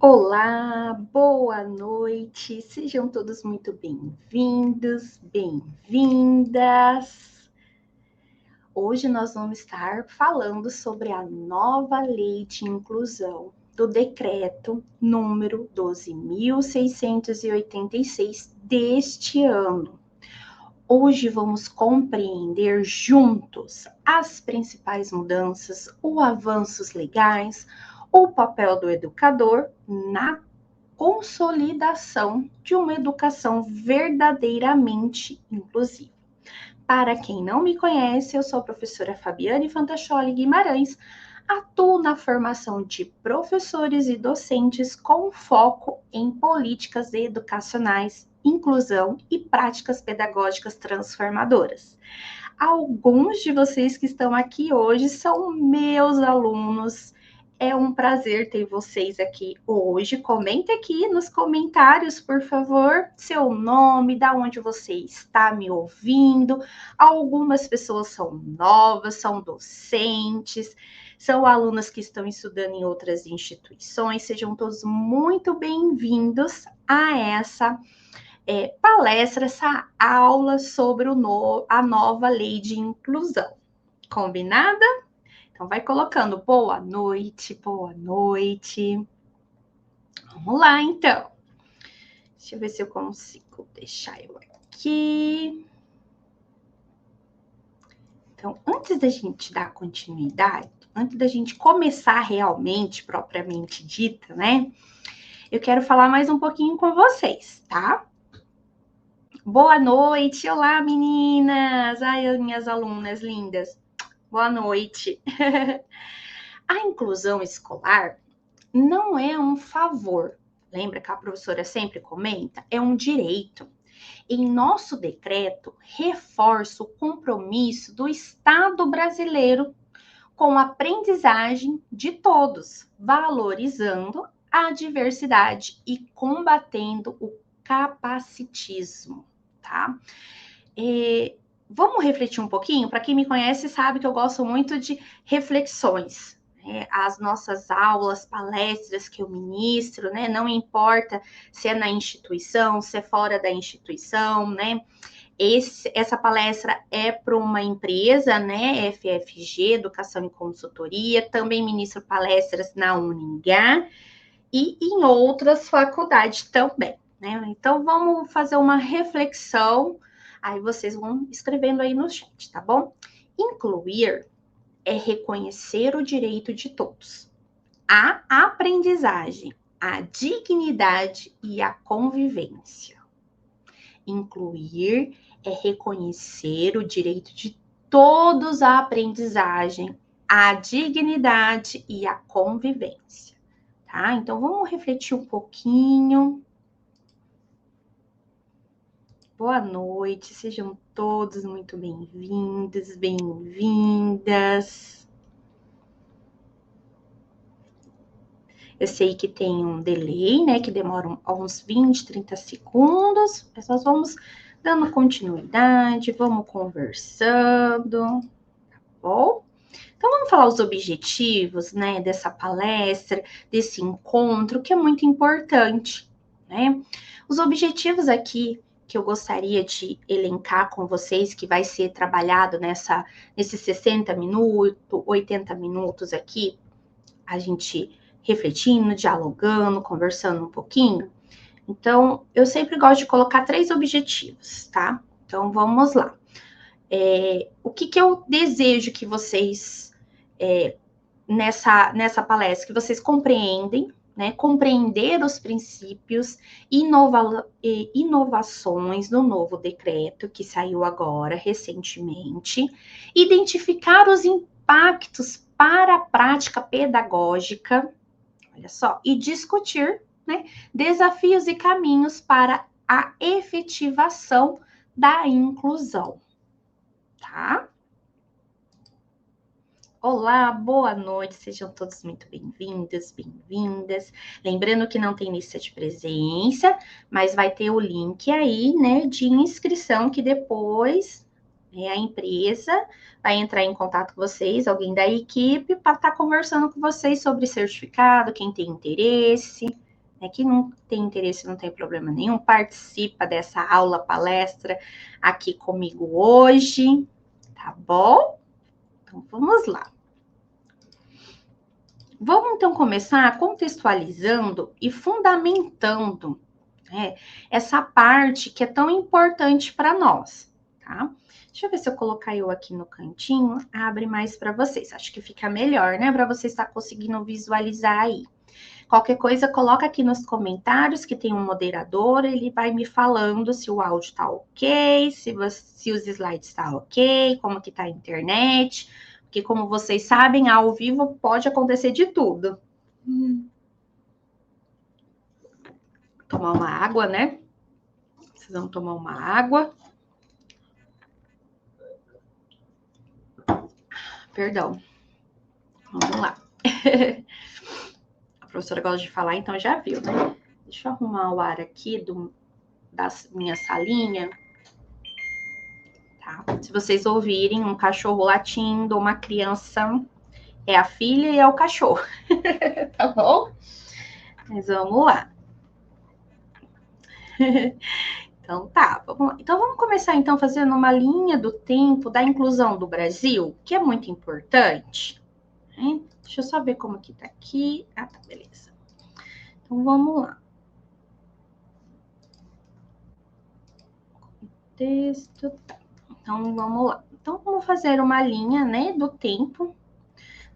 Olá, boa noite, sejam todos muito bem-vindos, bem-vindas. Hoje nós vamos estar falando sobre a nova lei de inclusão do decreto número 12.686 deste ano. Hoje vamos compreender juntos as principais mudanças, os avanços legais, o papel do educador na consolidação de uma educação verdadeiramente inclusiva. Para quem não me conhece, eu sou a professora Fabiane Fantacholi Guimarães, atuo na formação de professores e docentes com foco em políticas educacionais, inclusão e práticas pedagógicas transformadoras. Alguns de vocês que estão aqui hoje são meus alunos. É um prazer ter vocês aqui hoje. Comente aqui nos comentários, por favor, seu nome, da onde você está me ouvindo. Algumas pessoas são novas, são docentes, são alunas que estão estudando em outras instituições. Sejam todos muito bem-vindos a essa palestra, essa aula sobre a nova lei de inclusão. Combinada? Então, vai colocando boa noite, boa noite. Vamos lá, então. Deixa eu ver se eu consigo deixar eu aqui. Então, antes da gente dar continuidade, antes da gente começar realmente, propriamente dita, né? Eu quero falar mais um pouquinho com vocês, tá? Boa noite, olá meninas! Ai, minhas alunas lindas, boa noite! A inclusão escolar não é um favor, lembra que a professora sempre comenta? É um direito. Em nosso decreto, reforça o compromisso do Estado brasileiro com a aprendizagem de todos, valorizando a diversidade e combatendo o capacitismo, tá? Vamos refletir um pouquinho? Para quem me conhece sabe que eu gosto muito de reflexões. As nossas aulas, palestras que eu ministro, né? Não importa se é na instituição, se é fora da instituição, né? Essa palestra é para uma empresa, né? FFG, Educação e Consultoria. Também ministro palestras na Uningá e em outras faculdades também, né? Então, vamos fazer uma reflexão. Aí vocês vão escrevendo aí no chat, tá bom? Incluir é reconhecer o direito de todos, a aprendizagem, a dignidade e a convivência. Incluir é reconhecer o direito de todos à aprendizagem, a dignidade e a convivência, tá? Então, vamos refletir um pouquinho. Boa noite, sejam todos muito bem-vindos, bem-vindas. Eu sei que tem um delay, né, que demora uns 20, 30 segundos, mas nós vamos dando continuidade, vamos conversando, tá bom? Então, vamos falar os objetivos, né, dessa palestra, desse encontro, que é muito importante, né? Os objetivos aqui que eu gostaria de elencar com vocês, que vai ser trabalhado nesses 60 minutos, 80 minutos aqui, a gente refletindo, dialogando, conversando um pouquinho. Então, eu sempre gosto de colocar 3 objetivos, tá? Então, vamos lá. O que eu desejo que vocês, nessa palestra, que vocês compreendem, né? Compreender os princípios, inovações no novo decreto que saiu agora, recentemente, identificar os impactos para a prática pedagógica, olha só, e discutir, né, desafios e caminhos para a efetivação da inclusão, tá? Olá, boa noite, sejam todos muito bem-vindos, bem-vindas. Lembrando que não tem lista de presença, mas vai ter o link aí, né, de inscrição que depois a empresa vai entrar em contato com vocês, alguém da equipe, para estar conversando com vocês sobre certificado, quem tem interesse, Quem não tem interesse, não tem problema nenhum, participa dessa aula, palestra aqui comigo hoje, tá bom? Então, vamos lá. Vamos, então, começar contextualizando e fundamentando, né, essa parte que é tão importante para nós, tá? Deixa eu ver se eu colocar eu aqui no cantinho, abre mais para vocês. Acho que fica melhor, né? Para vocês estar conseguindo visualizar aí. Qualquer coisa, coloca aqui nos comentários que tem um moderador, ele vai me falando se o áudio tá ok, se os slides tá ok, como que tá a internet, porque como vocês sabem, ao vivo pode acontecer de tudo. Tomar uma água, né? Precisamos tomar uma água. Perdão. Vamos lá. A professora gosta de falar, então já viu, né? Deixa eu arrumar o ar aqui da minha salinha. Tá? Se vocês ouvirem um cachorro latindo, uma criança, é a filha e é o cachorro. Tá bom? Mas vamos lá. Então tá, vamos lá. Então vamos começar então fazendo uma linha do tempo da inclusão do Brasil, que é muito importante. Né? Deixa eu só ver como que tá aqui. Ah, tá, beleza. Então vamos lá. Texto, tá. Então vamos lá. Então vamos fazer uma linha, né, do tempo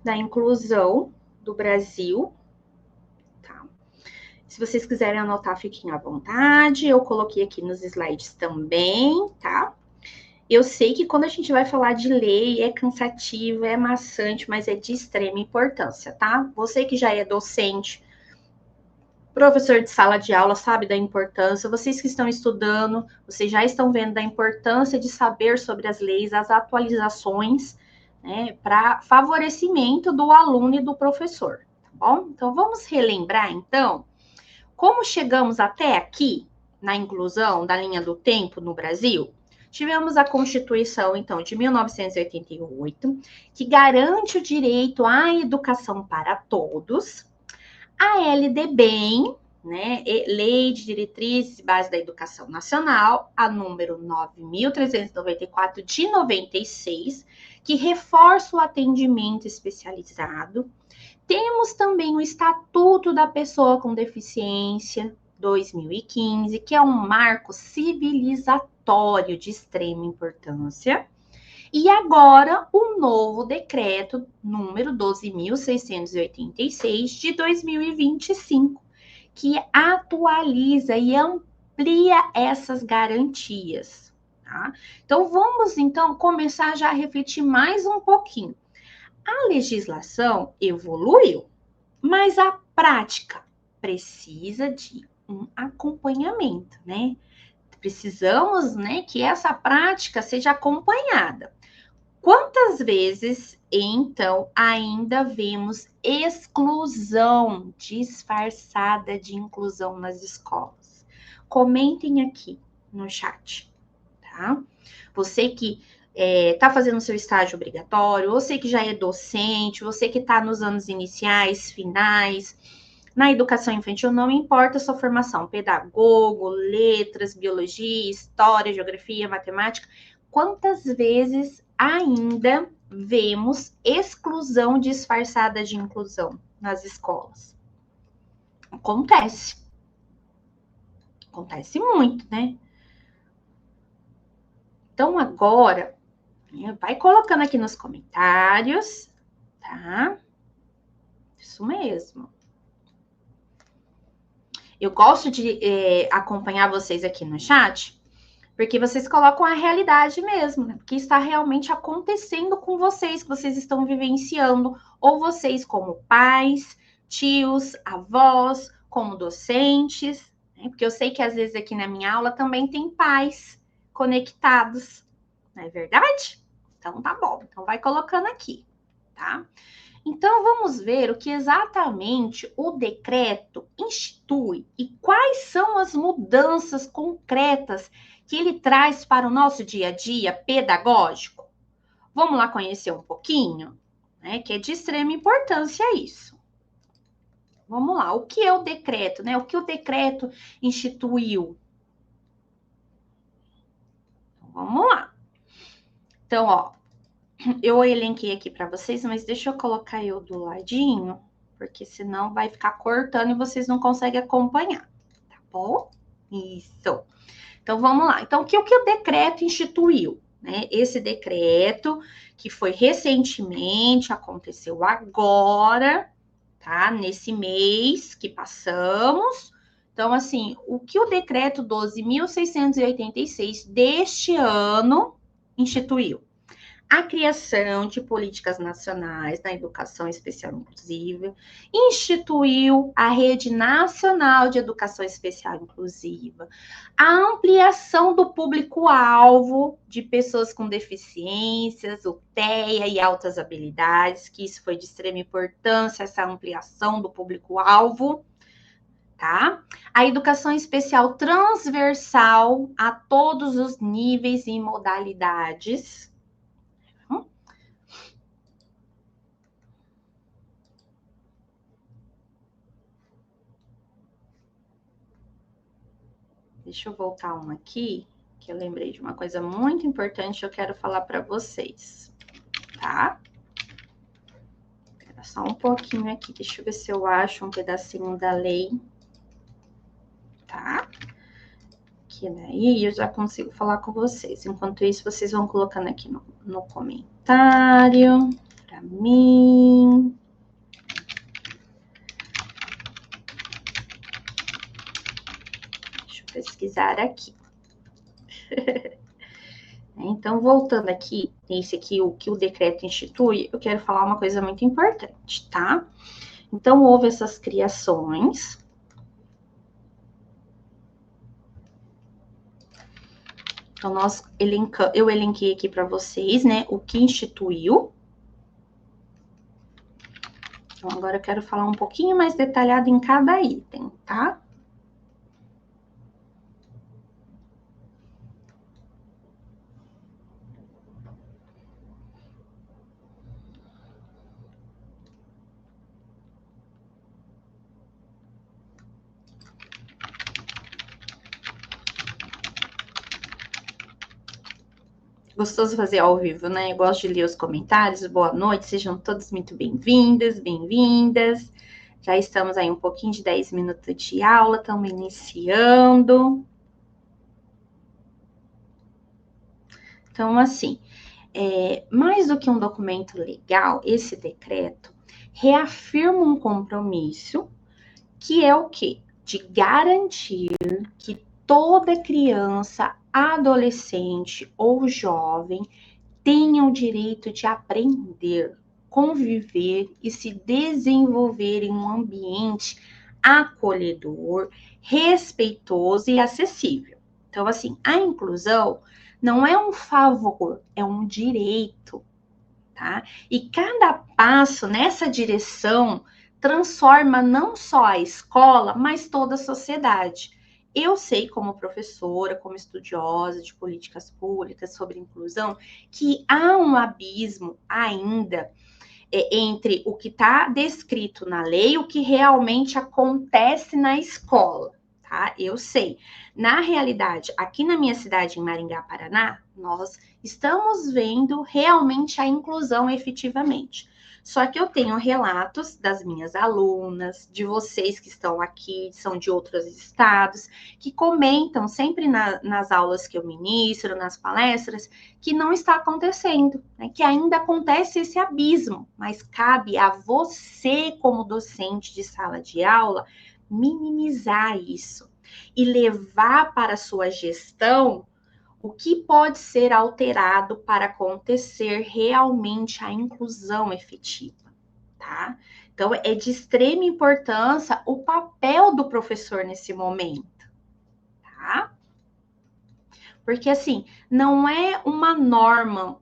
da inclusão do Brasil. Tá. Se vocês quiserem anotar, fiquem à vontade. Eu coloquei aqui nos slides também, tá? Eu sei que quando a gente vai falar de lei, é cansativo, é maçante, mas é de extrema importância, tá? Você que já é docente, professor de sala de aula, sabe da importância. Vocês que estão estudando, vocês já estão vendo da importância de saber sobre as leis, as atualizações, né, para favorecimento do aluno e do professor, tá bom? Então, vamos relembrar, então, como chegamos até aqui, na inclusão da linha do tempo no Brasil. Tivemos a Constituição, então, de 1988, que garante o direito à educação para todos. A LDBEM, né, Lei de Diretrizes e Bases da Educação Nacional, a número 9.394 de 96, que reforça o atendimento especializado. Temos também o Estatuto da Pessoa com Deficiência, 2015, que é um marco civilizatório de extrema importância. E agora, o novo decreto número 12.686 de 2025, que atualiza e amplia essas garantias. Tá? Então, vamos então começar já a refletir mais um pouquinho. A legislação evoluiu, mas a prática precisa de um acompanhamento, né? Precisamos, né, que essa prática seja acompanhada. Quantas vezes, então, ainda vemos exclusão disfarçada de inclusão nas escolas? Comentem aqui no chat, tá? Você que está fazendo seu estágio obrigatório, você que já é docente, você que está nos anos iniciais, finais, na educação infantil, não importa a sua formação, pedagogo, letras, biologia, história, geografia, matemática, quantas vezes ainda vemos exclusão disfarçada de inclusão nas escolas? Acontece. Acontece muito, né? Então, agora, vai colocando aqui nos comentários, tá? Isso mesmo. Eu gosto de acompanhar vocês aqui no chat, porque vocês colocam a realidade mesmo, né? Porque está realmente acontecendo com vocês, que vocês estão vivenciando, ou vocês como pais, tios, avós, como docentes, né? Porque eu sei que às vezes aqui na minha aula também tem pais conectados, não é verdade? Então tá bom, então vai colocando aqui, tá? Então vamos ver o que exatamente o decreto institui e quais são as mudanças concretas que ele traz para o nosso dia a dia pedagógico. Vamos lá conhecer um pouquinho, né? Que é de extrema importância isso. Vamos lá, o que é o decreto, né? O que o decreto instituiu? Vamos lá. Então, ó, eu elenquei aqui para vocês, mas deixa eu colocar eu do ladinho, porque senão vai ficar cortando e vocês não conseguem acompanhar, tá bom? Isso. Então, vamos lá. Então, o que o decreto instituiu? Né? Esse decreto, que foi recentemente, aconteceu agora, tá? Nesse mês que passamos. Então, assim, o que o decreto 12.686 deste ano instituiu? A criação de políticas nacionais na educação especial inclusiva, instituiu a Rede Nacional de Educação Especial Inclusiva, a ampliação do público-alvo de pessoas com deficiências, o TEA e altas habilidades, que isso foi de extrema importância, essa ampliação do público-alvo, tá? A educação especial transversal a todos os níveis e modalidades. Deixa eu voltar um aqui, que eu lembrei de uma coisa muito importante que eu quero falar para vocês, tá? Espera só um pouquinho aqui, deixa eu ver se eu acho um pedacinho da lei, tá? Que daí eu já consigo falar com vocês. Enquanto isso, vocês vão colocando aqui no comentário para mim. Deixa eu pesquisar aqui. Então, voltando aqui, esse aqui, o que o decreto institui, eu quero falar uma coisa muito importante, tá? Então, houve essas criações. Então, eu elenquei aqui para vocês, né, o que instituiu. Então, agora eu quero falar um pouquinho mais detalhado em cada item, tá? Gostoso fazer ao vivo, né? Eu gosto de ler os comentários. Boa noite, sejam todos muito bem-vindos, bem-vindas. Já estamos aí um pouquinho de 10 minutos de aula, estamos iniciando. Então, assim, mais do que um documento legal, esse decreto reafirma um compromisso que é o quê? De garantir que toda criança, adolescente ou jovem tenha o direito de aprender, conviver e se desenvolver em um ambiente acolhedor, respeitoso e acessível. Então, assim, a inclusão não é um favor, é um direito, tá? E cada passo nessa direção transforma não só a escola, mas toda a sociedade. Eu sei, como professora, como estudiosa de políticas públicas sobre inclusão, que há um abismo ainda entre o que está descrito na lei e o que realmente acontece na escola, tá? Eu sei. Na realidade, aqui na minha cidade, em Maringá, Paraná, nós estamos vendo realmente a inclusão efetivamente. Só que eu tenho relatos das minhas alunas, de vocês que estão aqui, são de outros estados, que comentam sempre nas aulas que eu ministro, nas palestras, que não está acontecendo, né? Que ainda acontece esse abismo, mas cabe a você, como docente de sala de aula, minimizar isso e levar para a sua gestão o que pode ser alterado para acontecer realmente a inclusão efetiva, tá? Então, é de extrema importância o papel do professor nesse momento, tá? Porque, assim, não é uma norma,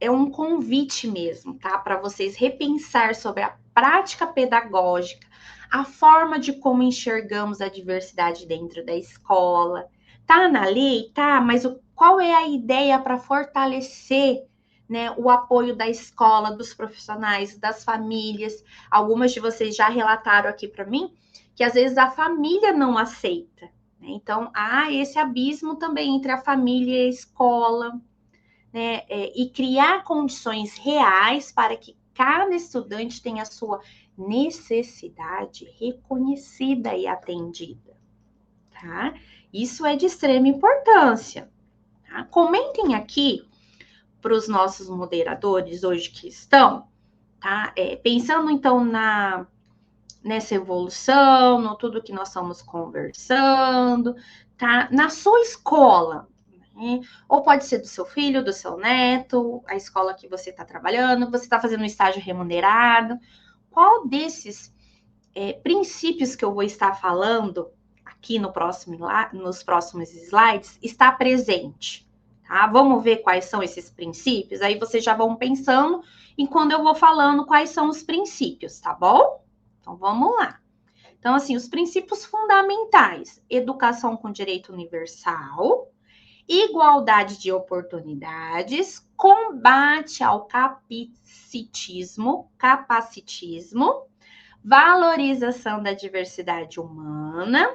é um convite mesmo, tá? Para vocês repensar sobre a prática pedagógica, a forma de como enxergamos a diversidade dentro da escola. Tá na lei? Tá, mas qual é a ideia para fortalecer né, o apoio da escola, dos profissionais, das famílias. Algumas de vocês já relataram aqui para mim que às vezes a família não aceita, né? Então, há esse abismo também entre a família e a escola, né? E criar condições reais para que cada estudante tenha a sua necessidade reconhecida e atendida, tá? Isso é de extrema importância, tá? Comentem aqui para os nossos moderadores hoje que estão, tá? Pensando então nessa evolução, no tudo que nós estamos conversando, tá? Na sua escola, né? Ou pode ser do seu filho, do seu neto, a escola que você está trabalhando, você está fazendo um estágio remunerado. Qual desses princípios que eu vou estar falando aqui nos próximos slides está presente? Tá? Vamos ver quais são esses princípios? Aí vocês já vão pensando em quando eu vou falando quais são os princípios, tá bom? Então, vamos lá. Então, assim, os princípios fundamentais: educação com direito universal, igualdade de oportunidades, combate ao capacitismo, valorização da diversidade humana,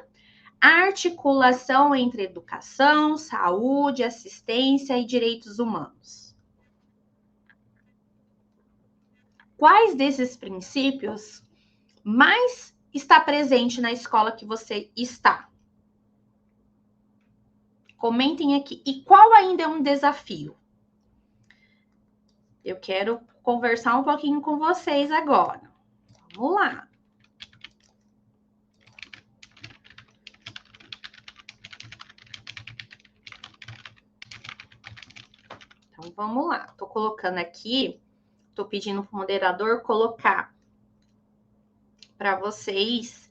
articulação entre educação, saúde, assistência e direitos humanos. Quais desses princípios mais está presente na escola que você está? Comentem aqui. E qual ainda é um desafio? Eu quero conversar um pouquinho com vocês agora. Vamos lá. Então, vamos lá. Estou colocando aqui, estou pedindo para o moderador colocar para vocês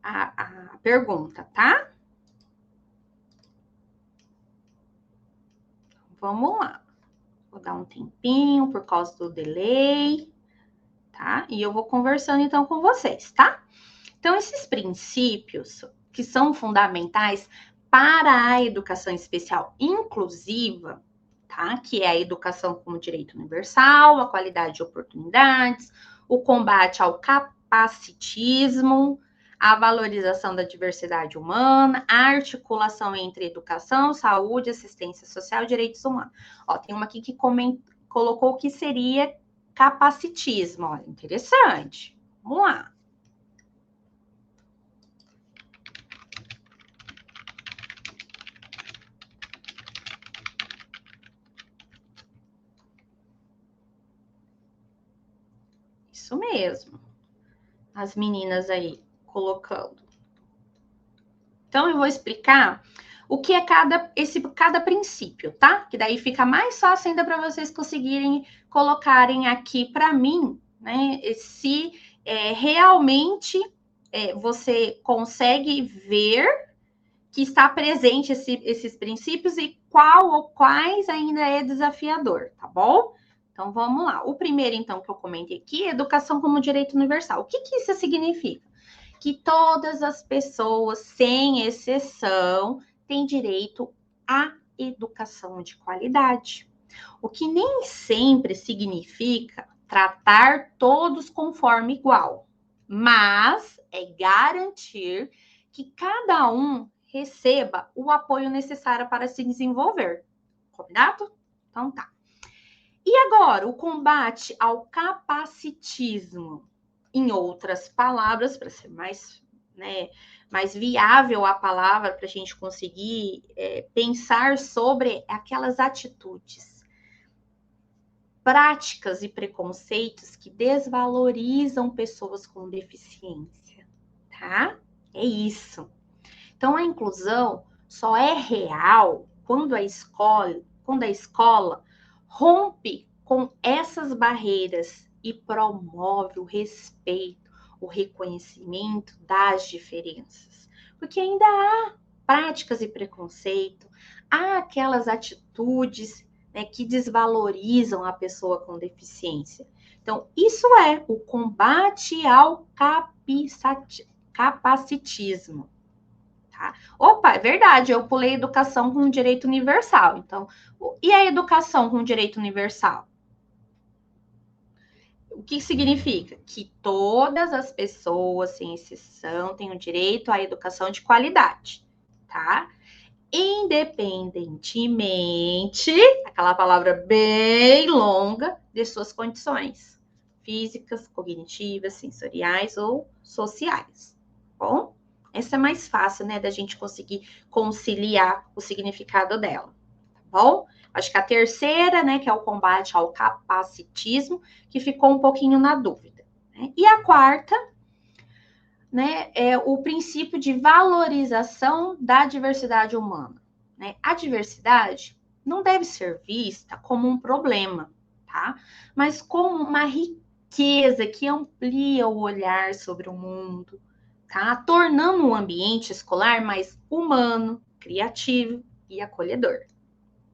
a pergunta, tá? Vamos lá. Vou dar um tempinho por causa do delay, tá? E eu vou conversando então com vocês, tá? Então, esses princípios que são fundamentais para a educação especial inclusiva, tá? Que é a educação como direito universal, a qualidade de oportunidades, o combate ao capacitismo, a valorização da diversidade humana, a articulação entre educação, saúde, assistência social e direitos humanos. Ó, tem uma aqui que colocou o que seria capacitismo. Olha, interessante. Vamos lá. Isso mesmo. As meninas aí colocando. Então, eu vou explicar o que é cada princípio, tá? Que daí fica mais fácil ainda para vocês conseguirem colocarem aqui para mim, né? Se realmente você consegue ver que está presente esses princípios e qual ou quais ainda é desafiador, tá bom? Então, vamos lá. O primeiro, então, que eu comentei aqui é educação como direito universal. O que isso significa? Que todas as pessoas, sem exceção, têm direito à educação de qualidade. O que nem sempre significa tratar todos conforme igual, mas é garantir que cada um receba o apoio necessário para se desenvolver. Combinado? Então tá. E agora, o combate ao capacitismo. Em outras palavras, para ser mais viável a palavra, para a gente conseguir pensar sobre aquelas atitudes, práticas e preconceitos que desvalorizam pessoas com deficiência, tá? É isso. Então, a inclusão só é real quando a escola rompe com essas barreiras e promove o respeito, o reconhecimento das diferenças. Porque ainda há práticas e preconceito, há aquelas atitudes, né, que desvalorizam a pessoa com deficiência. Então, isso é o combate ao capacitismo. Tá? Opa, é verdade, eu pulei educação com direito universal. Então, e a educação com direito universal? O que significa? Que todas as pessoas, sem exceção, têm o direito à educação de qualidade, tá? Independentemente, aquela palavra bem longa, de suas condições físicas, cognitivas, sensoriais ou sociais. Bom, essa é mais fácil, né, da gente conseguir conciliar o significado dela, tá bom? Acho que a terceira, né, que é o combate ao capacitismo, que ficou um pouquinho na dúvida, né? E a quarta, né, é o princípio de valorização da diversidade humana, né? A diversidade não deve ser vista como um problema, tá? Mas como uma riqueza que amplia o olhar sobre o mundo, tá? Tornando o ambiente escolar mais humano, criativo e acolhedor,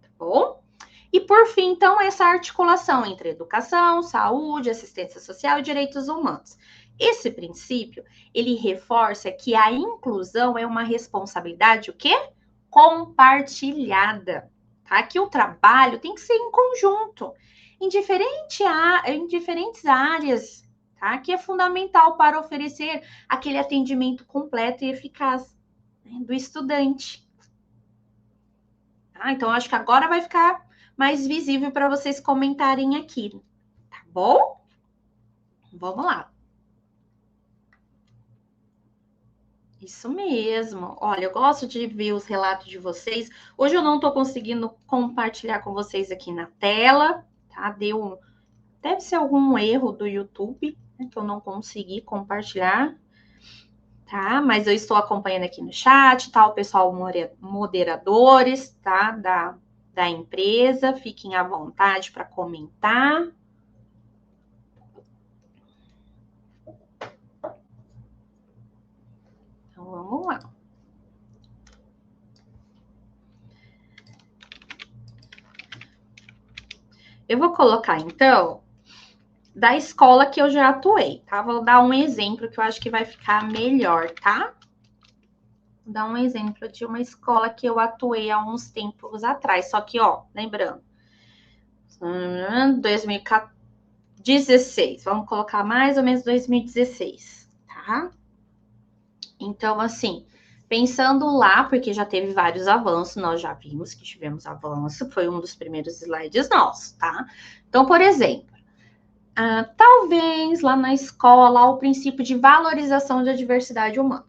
tá bom? E por fim, então, essa articulação entre educação, saúde, assistência social e direitos humanos. Esse princípio, ele reforça que a inclusão é uma responsabilidade, o quê? Compartilhada, tá? Que o trabalho tem que ser em conjunto, em diferentes áreas, tá? Que é fundamental para oferecer aquele atendimento completo e eficaz, né, do estudante. Tá? Então, acho que agora vai ficar mais visível para vocês comentarem aqui, tá bom? Vamos lá. Isso mesmo. Olha, eu gosto de ver os relatos de vocês. Hoje eu não estou conseguindo compartilhar com vocês aqui na tela, tá? Deve ser algum erro do YouTube, né, que eu não consegui compartilhar, tá? Mas eu estou acompanhando aqui no chat, tá? O pessoal moderadores, tá? Da empresa, fiquem à vontade para comentar. Então, vamos lá. Eu vou colocar, então, da escola que eu já atuei, tá? Vou dar um exemplo que eu acho que vai ficar melhor, tá? Vou dar um exemplo de uma escola que eu atuei há uns tempos atrás. Só que, ó, lembrando, 2016. Vamos colocar mais ou menos 2016, tá? Então, assim, pensando lá, porque já teve vários avanços, nós já vimos que tivemos avanço, foi um dos primeiros slides nossos, tá? Então, por exemplo, talvez lá na escola o princípio de valorização da diversidade humana,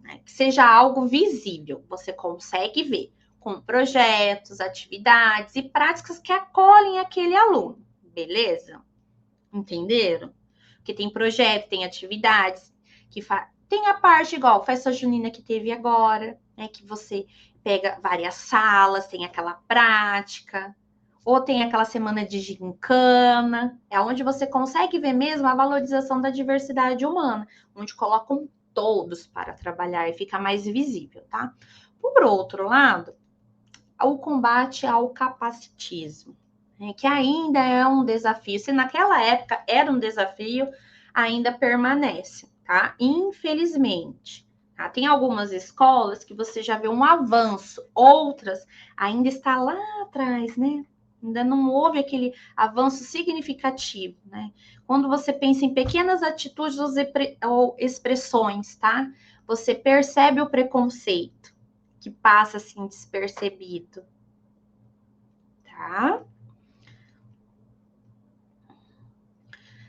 né? Que seja algo visível, você consegue ver, com projetos, atividades e práticas que acolhem aquele aluno, beleza? Entenderam? Porque tem projeto, tem atividades que tem a parte igual festa junina que teve agora, né? Que você pega várias salas, tem aquela prática, ou tem aquela semana de gincana, é onde você consegue ver mesmo a valorização da diversidade humana, onde colocam todos para trabalhar e fica mais visível, tá? Por outro lado, o combate ao capacitismo, né, que ainda é um desafio. Se naquela época era um desafio, ainda permanece, tá? Infelizmente. Tá? Tem algumas escolas que você já vê um avanço, outras ainda está lá atrás, né? Ainda não houve aquele avanço significativo, né? Quando você pensa em pequenas atitudes ou expressões, tá? Você percebe o preconceito que passa assim despercebido, tá?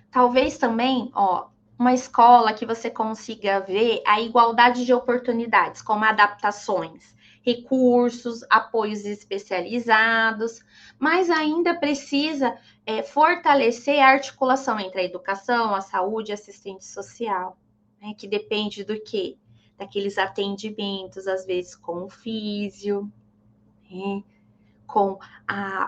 Talvez também, ó, uma escola que você consiga ver a igualdade de oportunidades, como adaptações, recursos, apoios especializados, mas ainda precisa fortalecer a articulação entre a educação, a saúde e a assistente social, né, que depende do quê? Daqueles atendimentos, às vezes com o físio, né, com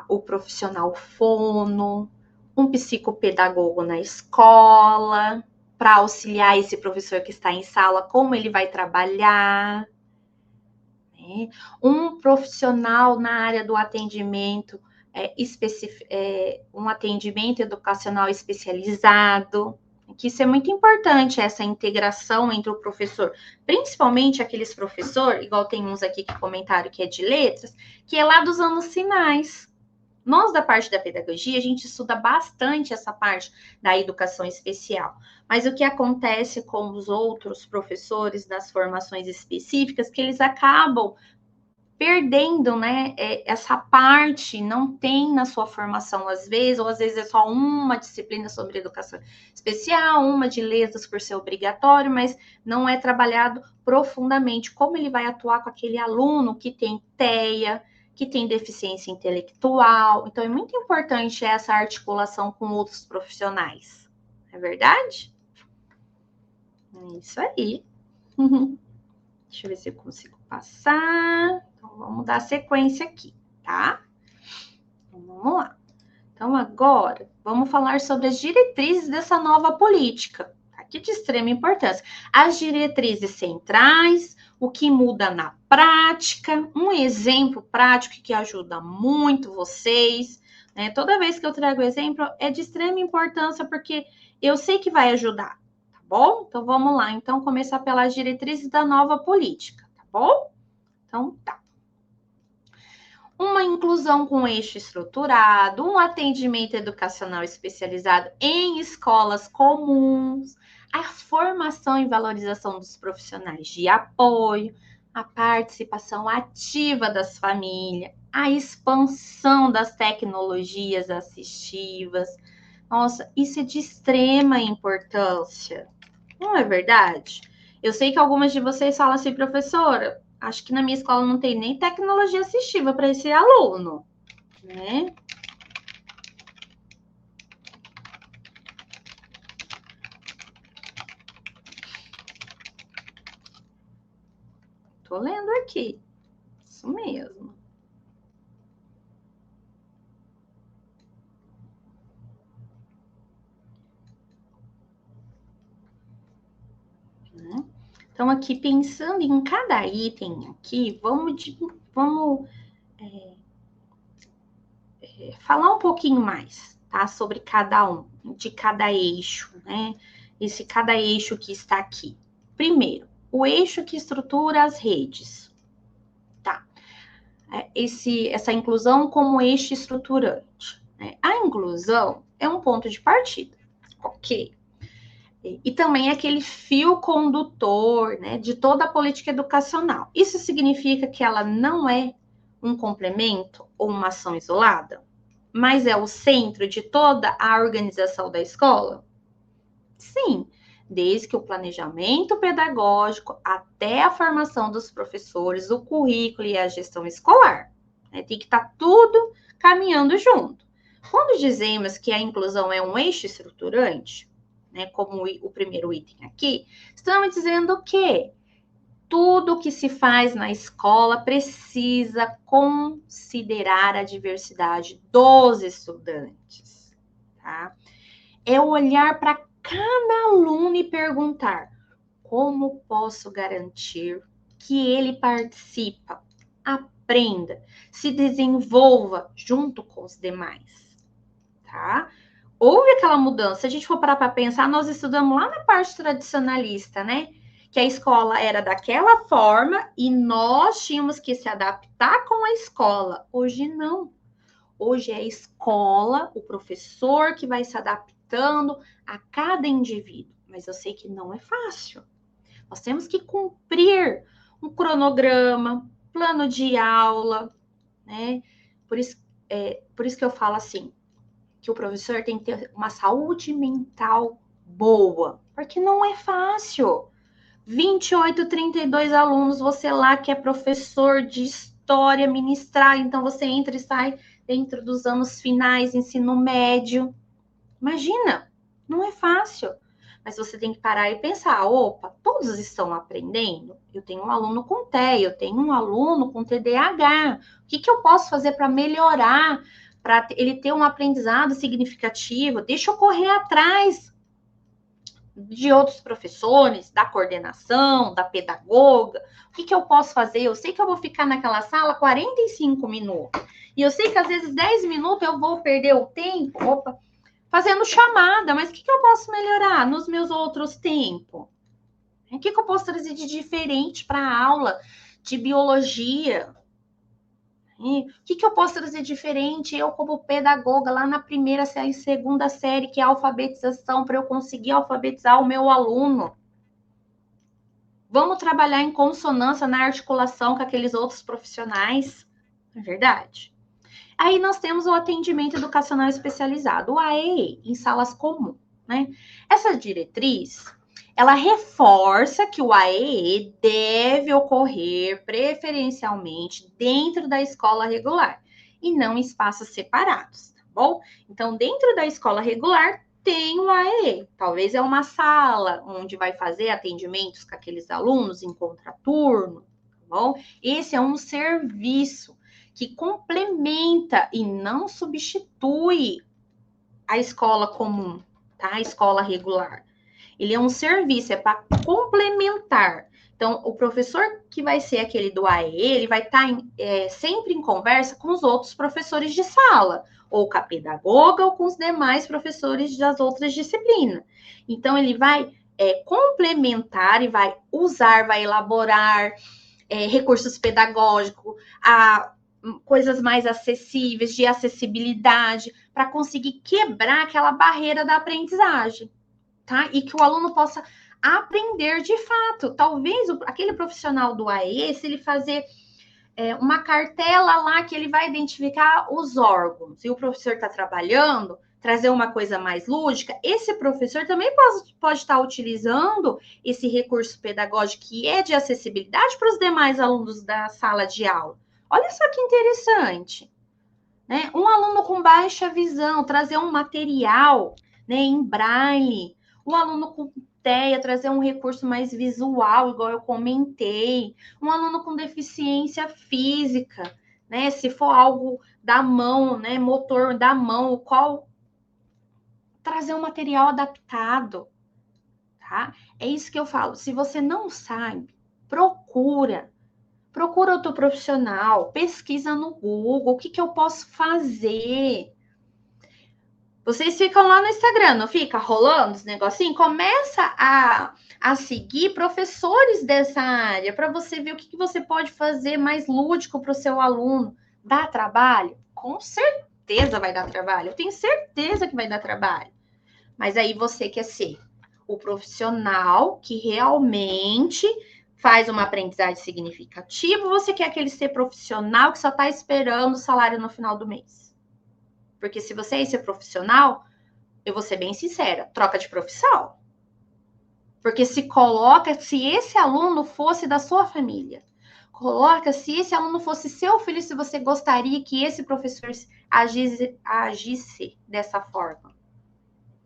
o profissional fono, um psicopedagogo na escola, para auxiliar esse professor que está em sala, como ele vai trabalhar, né? Um profissional na área do atendimento, um atendimento educacional especializado, que isso é muito importante, essa integração entre o professor, principalmente aqueles professores, igual tem uns aqui que comentaram que é de letras, que é lá dos anos finais, Nós, da parte da pedagogia, a gente estuda bastante essa parte da educação especial. Mas o que acontece com os outros professores das formações específicas, que eles acabam perdendo, né, essa parte, não tem na sua formação às vezes, ou às vezes é só uma disciplina sobre educação especial, uma de letras por ser obrigatório, mas não é trabalhado profundamente como ele vai atuar com aquele aluno que tem TEA, que tem deficiência intelectual. Então, é muito importante essa articulação com outros profissionais. É verdade? É isso aí. Deixa eu ver se eu consigo passar. Então, vamos dar sequência aqui, tá? Então, vamos lá. Então, agora, vamos falar sobre as diretrizes dessa nova política, tá? Que de extrema importância. As diretrizes centrais, o que muda na prática, um exemplo prático que ajuda muito vocês, né? Toda vez que eu trago exemplo, é de extrema importância, porque eu sei que vai ajudar, tá bom? Então, vamos lá. Então, começar pelas diretrizes da nova política, tá bom? Então, tá. Uma inclusão com eixo estruturado, um atendimento educacional especializado em escolas comuns, a formação e valorização dos profissionais de apoio, a participação ativa das famílias, a expansão das tecnologias assistivas. Nossa, isso é de extrema importância, não é verdade? Eu sei que algumas de vocês falam assim, professora, acho que na minha escola não tem nem tecnologia assistiva para esse aluno, né? Tô lendo aqui. Isso mesmo. Né? Então, aqui pensando em cada item aqui, vamos falar um pouquinho mais, tá? Sobre cada um, de cada eixo, né? Esse cada eixo que está aqui. Primeiro, o eixo que estrutura as redes, tá? Essa inclusão como eixo estruturante, né? A inclusão é um ponto de partida, ok? E também é aquele fio condutor, né, de toda a política educacional. Isso significa que ela não é um complemento ou uma ação isolada, mas é o centro de toda a organização da escola? Sim, desde que o planejamento pedagógico até a formação dos professores, o currículo e a gestão escolar. Né? Tem que estar tudo caminhando junto. Quando dizemos que a inclusão é um eixo estruturante, né, como o primeiro item aqui, estamos dizendo que tudo que se faz na escola precisa considerar a diversidade dos estudantes, tá? É olhar para cada aluno e perguntar: como posso garantir que ele participa, aprenda, se desenvolva junto com os demais, tá? Houve aquela mudança. Se a gente for parar para pensar, nós estudamos lá na parte tradicionalista, né? Que a escola era daquela forma e nós tínhamos que se adaptar com a escola. Hoje não. Hoje é a escola, o professor que vai se adaptando a cada indivíduo. Mas eu sei que não é fácil. Nós temos que cumprir um cronograma, plano de aula, né? Por isso que eu falo assim, que o professor tem que ter uma saúde mental boa, porque não é fácil. 28, 32 alunos, você lá que é professor de história, ministrar, então você entra e sai dentro dos anos finais, ensino médio. Imagina, não é fácil. Mas você tem que parar e pensar, opa, todos estão aprendendo? Eu tenho um aluno com TEA, eu tenho um aluno com TDAH. O que eu posso fazer para melhorar, para ele ter um aprendizado significativo? Deixa eu correr atrás de outros professores, da coordenação, da pedagoga. O que eu posso fazer? Eu sei que eu vou ficar naquela sala 45 minutos. E eu sei que às vezes 10 minutos eu vou perder o tempo, opa, fazendo chamada, mas o que eu posso melhorar nos meus outros tempos? O que eu posso trazer de diferente para a aula de biologia? O que eu posso trazer diferente? Eu, como pedagoga, lá na primeira série, segunda série, que é a alfabetização, para eu conseguir alfabetizar o meu aluno. Vamos trabalhar em consonância na articulação com aqueles outros profissionais. É verdade. Aí nós temos o atendimento educacional especializado, o AEE, em salas comuns, né? Essa diretriz, ela reforça que o AEE deve ocorrer preferencialmente dentro da escola regular e não em espaços separados, tá bom? Então, dentro da escola regular, tem o AEE. Talvez é uma sala onde vai fazer atendimentos com aqueles alunos em contraturno, tá bom? Esse é um serviço que complementa e não substitui a escola comum, tá? A escola regular. Ele é um serviço, é para complementar. Então, o professor que vai ser aquele do AE, ele vai estar sempre em conversa com os outros professores de sala, ou com a pedagoga, ou com os demais professores das outras disciplinas. Então, ele vai complementar e vai usar, vai elaborar recursos pedagógicos, coisas mais acessíveis, de acessibilidade, para conseguir quebrar aquela barreira da aprendizagem, tá? E que o aluno possa aprender de fato. Talvez aquele profissional do AE, se ele fazer uma cartela lá que ele vai identificar os órgãos, e o professor está trabalhando, trazer uma coisa mais lúdica, esse professor também pode estar utilizando esse recurso pedagógico que é de acessibilidade para os demais alunos da sala de aula. Olha só que interessante, né? Um aluno com baixa visão, trazer um material, né, em braille, um aluno com TEA, trazer um recurso mais visual, igual eu comentei, um aluno com deficiência física, né, se for algo da mão, né, motor da mão, trazer um material adaptado, tá? É isso que eu falo, se você não sabe, procura outro profissional, pesquisa no Google, o que eu posso fazer. Vocês ficam lá no Instagram, não fica rolando os negocinhos? Começa a seguir professores dessa área para você ver o que você pode fazer mais lúdico para o seu aluno. Dá trabalho? Com certeza vai dar trabalho. Eu tenho certeza que vai dar trabalho. Mas aí você quer ser o profissional que realmente faz uma aprendizagem significativa, ou você quer aquele ser profissional que só está esperando o salário no final do mês? Porque se você é esse profissional, eu vou ser bem sincera, troca de profissão. Porque se esse aluno fosse da sua família, coloca se esse aluno fosse seu filho, se você gostaria que esse professor agisse dessa forma.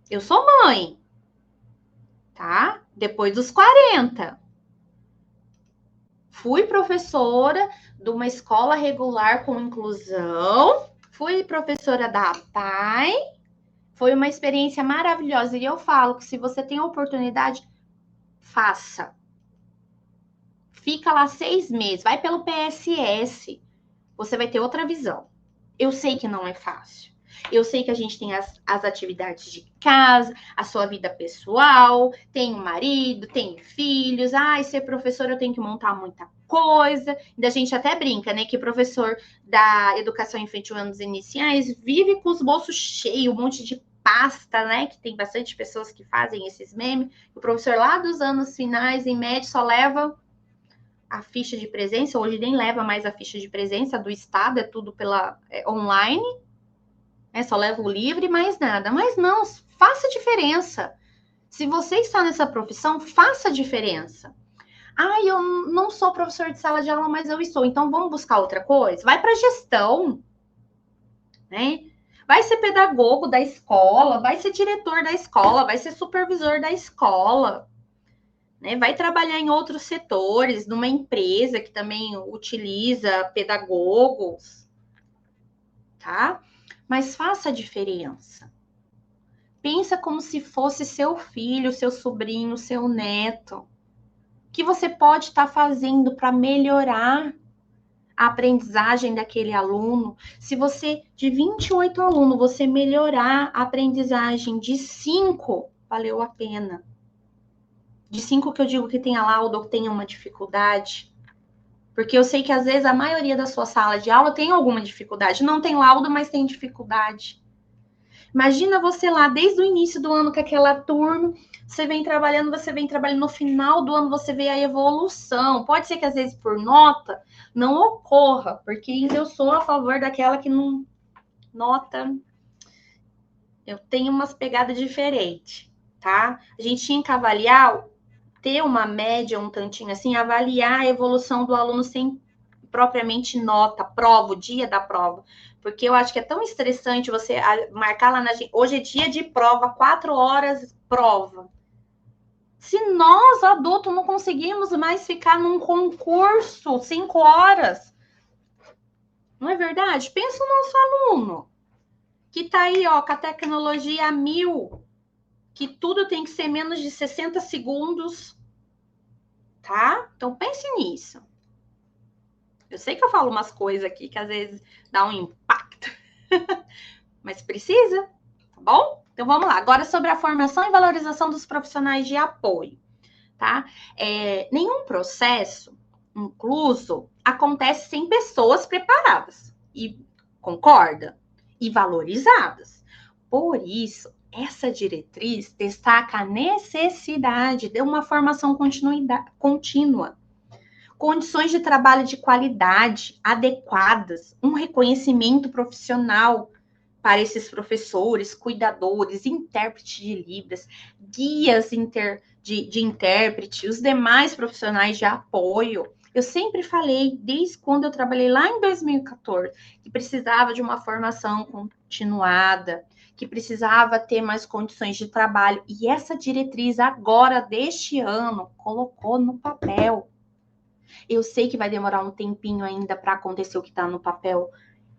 Eu sou mãe, tá? Depois dos 40. Fui professora de uma escola regular com inclusão, fui professora da APAE, foi uma experiência maravilhosa. E eu falo que se você tem a oportunidade, faça. Fica lá 6 meses, vai pelo PSS, você vai ter outra visão. Eu sei que não é fácil. Eu sei que a gente tem as atividades de casa, a sua vida pessoal, tem um marido, tem filhos. Ai, ser professor eu tenho que montar muita coisa. E a gente até brinca, né? Que professor da educação infantil anos iniciais vive com os bolsos cheios, um monte de pasta, né? Que tem bastante pessoas que fazem esses memes. O professor lá dos anos finais, em média, só leva a ficha de presença. Hoje nem leva mais a ficha de presença do Estado, é tudo pela online. Só leva o livro e mais nada. Mas não, faça diferença. Se você está nessa profissão, faça diferença. Ah, eu não sou professor de sala de aula, mas eu estou. Então, vamos buscar outra coisa? Vai para gestão, né? Vai ser pedagogo da escola, vai ser diretor da escola, vai ser supervisor da escola, né? Vai trabalhar em outros setores, numa empresa que também utiliza pedagogos, tá? Mas faça a diferença. Pensa como se fosse seu filho, seu sobrinho, seu neto. O que você pode estar fazendo para melhorar a aprendizagem daquele aluno? Se você, de 28 alunos, você melhorar a aprendizagem de 5, valeu a pena. De 5 que eu digo que tenha laudo ou que tenha uma dificuldade. Porque eu sei que às vezes a maioria da sua sala de aula tem alguma dificuldade. Não tem laudo, mas tem dificuldade. Imagina você lá desde o início do ano com aquela turma, você vem trabalhando, no final do ano você vê a evolução. Pode ser que às vezes por nota não ocorra, porque ainda eu sou a favor daquela que não nota. Eu tenho umas pegadas diferentes, tá? A gente tinha que avaliar, ter uma média, um tantinho assim, avaliar a evolução do aluno sem propriamente nota, prova, o dia da prova. Porque eu acho que é tão estressante você marcar lá na... Hoje é dia de prova, 4 horas prova. Se nós, adultos, não conseguimos mais ficar num concurso 5 horas, não é verdade? Pensa o nosso aluno, que tá aí, ó, com a tecnologia a 1000, que tudo tem que ser menos de 60 segundos, tá? Então pense nisso. Eu sei que eu falo umas coisas aqui que às vezes dá um impacto, mas precisa, tá bom? Então vamos lá. Agora sobre a formação e valorização dos profissionais de apoio, tá? Nenhum processo incluso acontece sem pessoas preparadas, e concorda? E valorizadas. Por isso, essa diretriz destaca a necessidade de uma formação contínua, condições de trabalho de qualidade adequadas, um reconhecimento profissional para esses professores, cuidadores, intérpretes de Libras, guias de intérprete, os demais profissionais de apoio. Eu sempre falei, desde quando eu trabalhei lá em 2014, que precisava de uma formação continuada, que precisava ter mais condições de trabalho. E essa diretriz agora, deste ano, colocou no papel. Eu sei que vai demorar um tempinho ainda para acontecer o que está no papel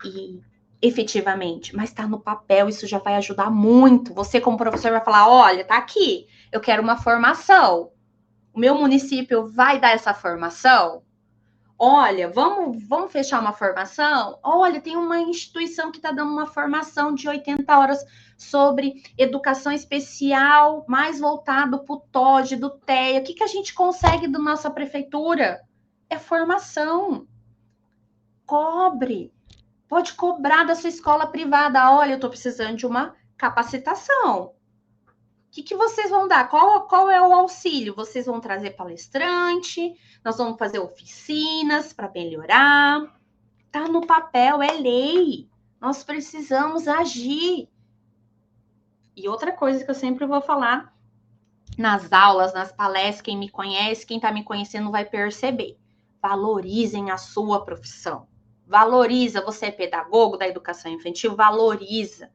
e efetivamente, mas está no papel, isso já vai ajudar muito. Você, como professor, vai falar: olha, tá aqui, eu quero uma formação. O meu município vai dar essa formação? Olha, vamos fechar uma formação? Olha, tem uma instituição que está dando uma formação de 80 horas sobre educação especial, mais voltado para o TOD, do TEA. O que a gente consegue da nossa prefeitura? É formação. Cobre. Pode cobrar da sua escola privada. Olha, eu estou precisando de uma capacitação. O que vocês vão dar? Qual é o auxílio? Vocês vão trazer palestrante, nós vamos fazer oficinas para melhorar. Tá no papel, é lei. Nós precisamos agir. E outra coisa que eu sempre vou falar nas aulas, nas palestras, quem me conhece, quem está me conhecendo vai perceber. Valorizem a sua profissão. Valoriza. Você é pedagogo da educação infantil? Valoriza.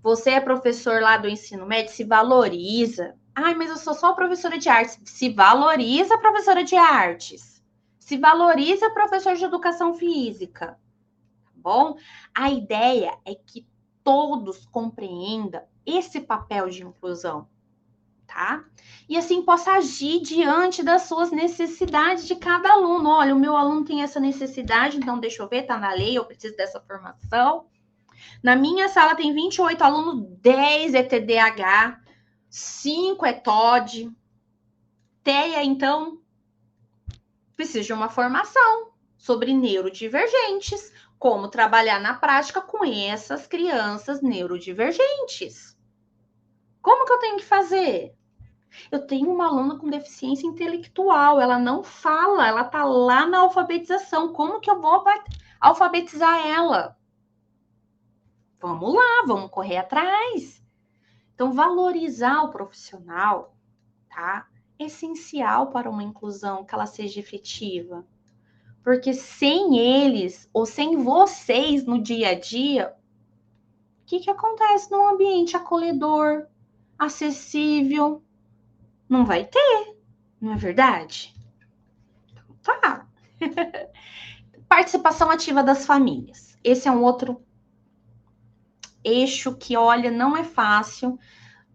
Você é professor lá do ensino médio? Se valoriza. Ai, mas eu sou só professora de artes. Se valoriza, professora de artes. Se valoriza, professor de educação física. Tá bom? A ideia é que todos compreendam esse papel de inclusão, tá? E assim possa agir diante das suas necessidades de cada aluno. Olha, o meu aluno tem essa necessidade, então deixa eu ver, tá na lei, eu preciso dessa formação. Na minha sala tem 28 alunos, 10 é TDAH, 5 é TOD. TEA, então, precisa de uma formação sobre neurodivergentes, como trabalhar na prática com essas crianças neurodivergentes. Como que eu tenho que fazer? Eu tenho uma aluna com deficiência intelectual, ela não fala, ela tá lá na alfabetização. Como que eu vou alfabetizar ela? Vamos lá, vamos correr atrás. Então, valorizar o profissional, tá? É essencial para uma inclusão que ela seja efetiva. Porque sem eles, ou sem vocês no dia a dia, o que acontece num ambiente acolhedor, acessível? Não vai ter, não é verdade? Tá. Participação ativa das famílias. Esse é um outro eixo que, olha, não é fácil.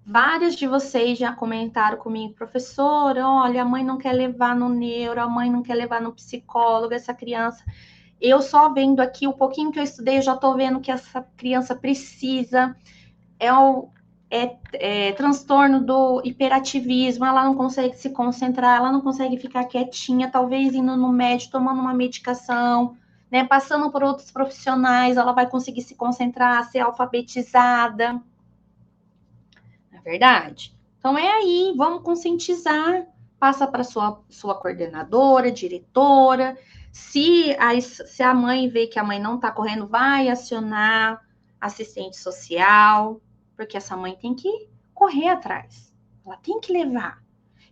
Vários de vocês já comentaram comigo: professora, olha, a mãe não quer levar no neuro, a mãe não quer levar no psicólogo, essa criança. Eu só vendo aqui o pouquinho que eu estudei, eu já estou vendo que essa criança precisa. transtorno do hiperativismo, ela não consegue se concentrar, ela não consegue ficar quietinha, talvez indo no médico, tomando uma medicação, né, passando por outros profissionais, ela vai conseguir se concentrar, ser alfabetizada. Não é verdade? Então é aí, vamos conscientizar, passa para sua coordenadora, diretora. Se a mãe vê que a mãe não está correndo, vai acionar assistente social, porque essa mãe tem que correr atrás. Ela tem que levar.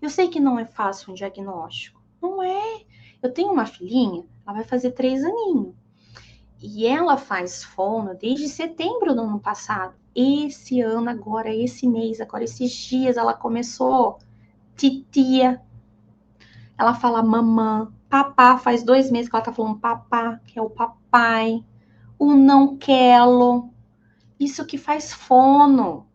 Eu sei que não é fácil um diagnóstico. Não é. Eu tenho uma filhinha, ela vai fazer 3 aninhos. E ela faz fono desde setembro do ano passado. Esse ano, agora, esse mês, agora, esses dias, ela começou titia. Ela fala mamã, papá. Faz 2 meses que ela tá falando papá, que é o papai. O não quero. Isso que faz fono.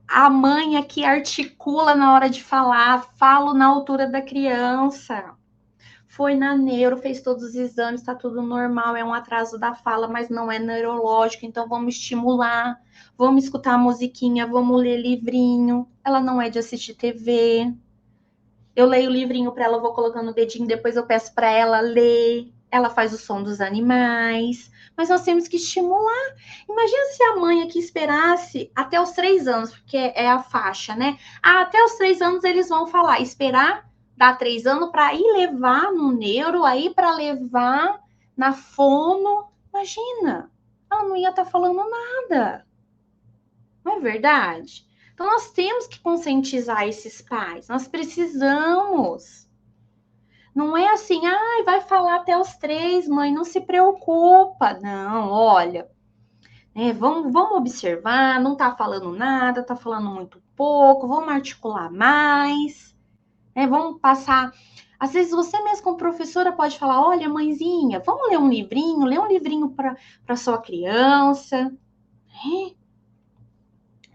A mãe aqui articula na hora de falar, falo na altura da criança. Foi na neuro, fez todos os exames, está tudo normal, é um atraso da fala, mas não é neurológico, então vamos estimular, vamos escutar a musiquinha, vamos ler livrinho. Ela não é de assistir TV. Eu leio o livrinho para ela, vou colocando o dedinho, depois eu peço para ela ler. Ela faz o som dos animais, mas nós temos que estimular. Imagina se a mãe aqui esperasse até os 3 anos, porque é a faixa, né? Até os 3 anos eles vão falar, esperar dar 3 anos para ir levar no neuro, aí para levar na fono. Imagina, ela não ia estar falando nada. Não é verdade? Então, nós temos que conscientizar esses pais. Nós precisamos. Não é assim, vai falar até os 3, mãe, não se preocupa. Não, olha, vamos observar, não tá falando nada, tá falando muito pouco, vamos articular mais, vamos passar. Às vezes você mesmo como professora pode falar, olha, mãezinha, vamos ler um livrinho para sua criança.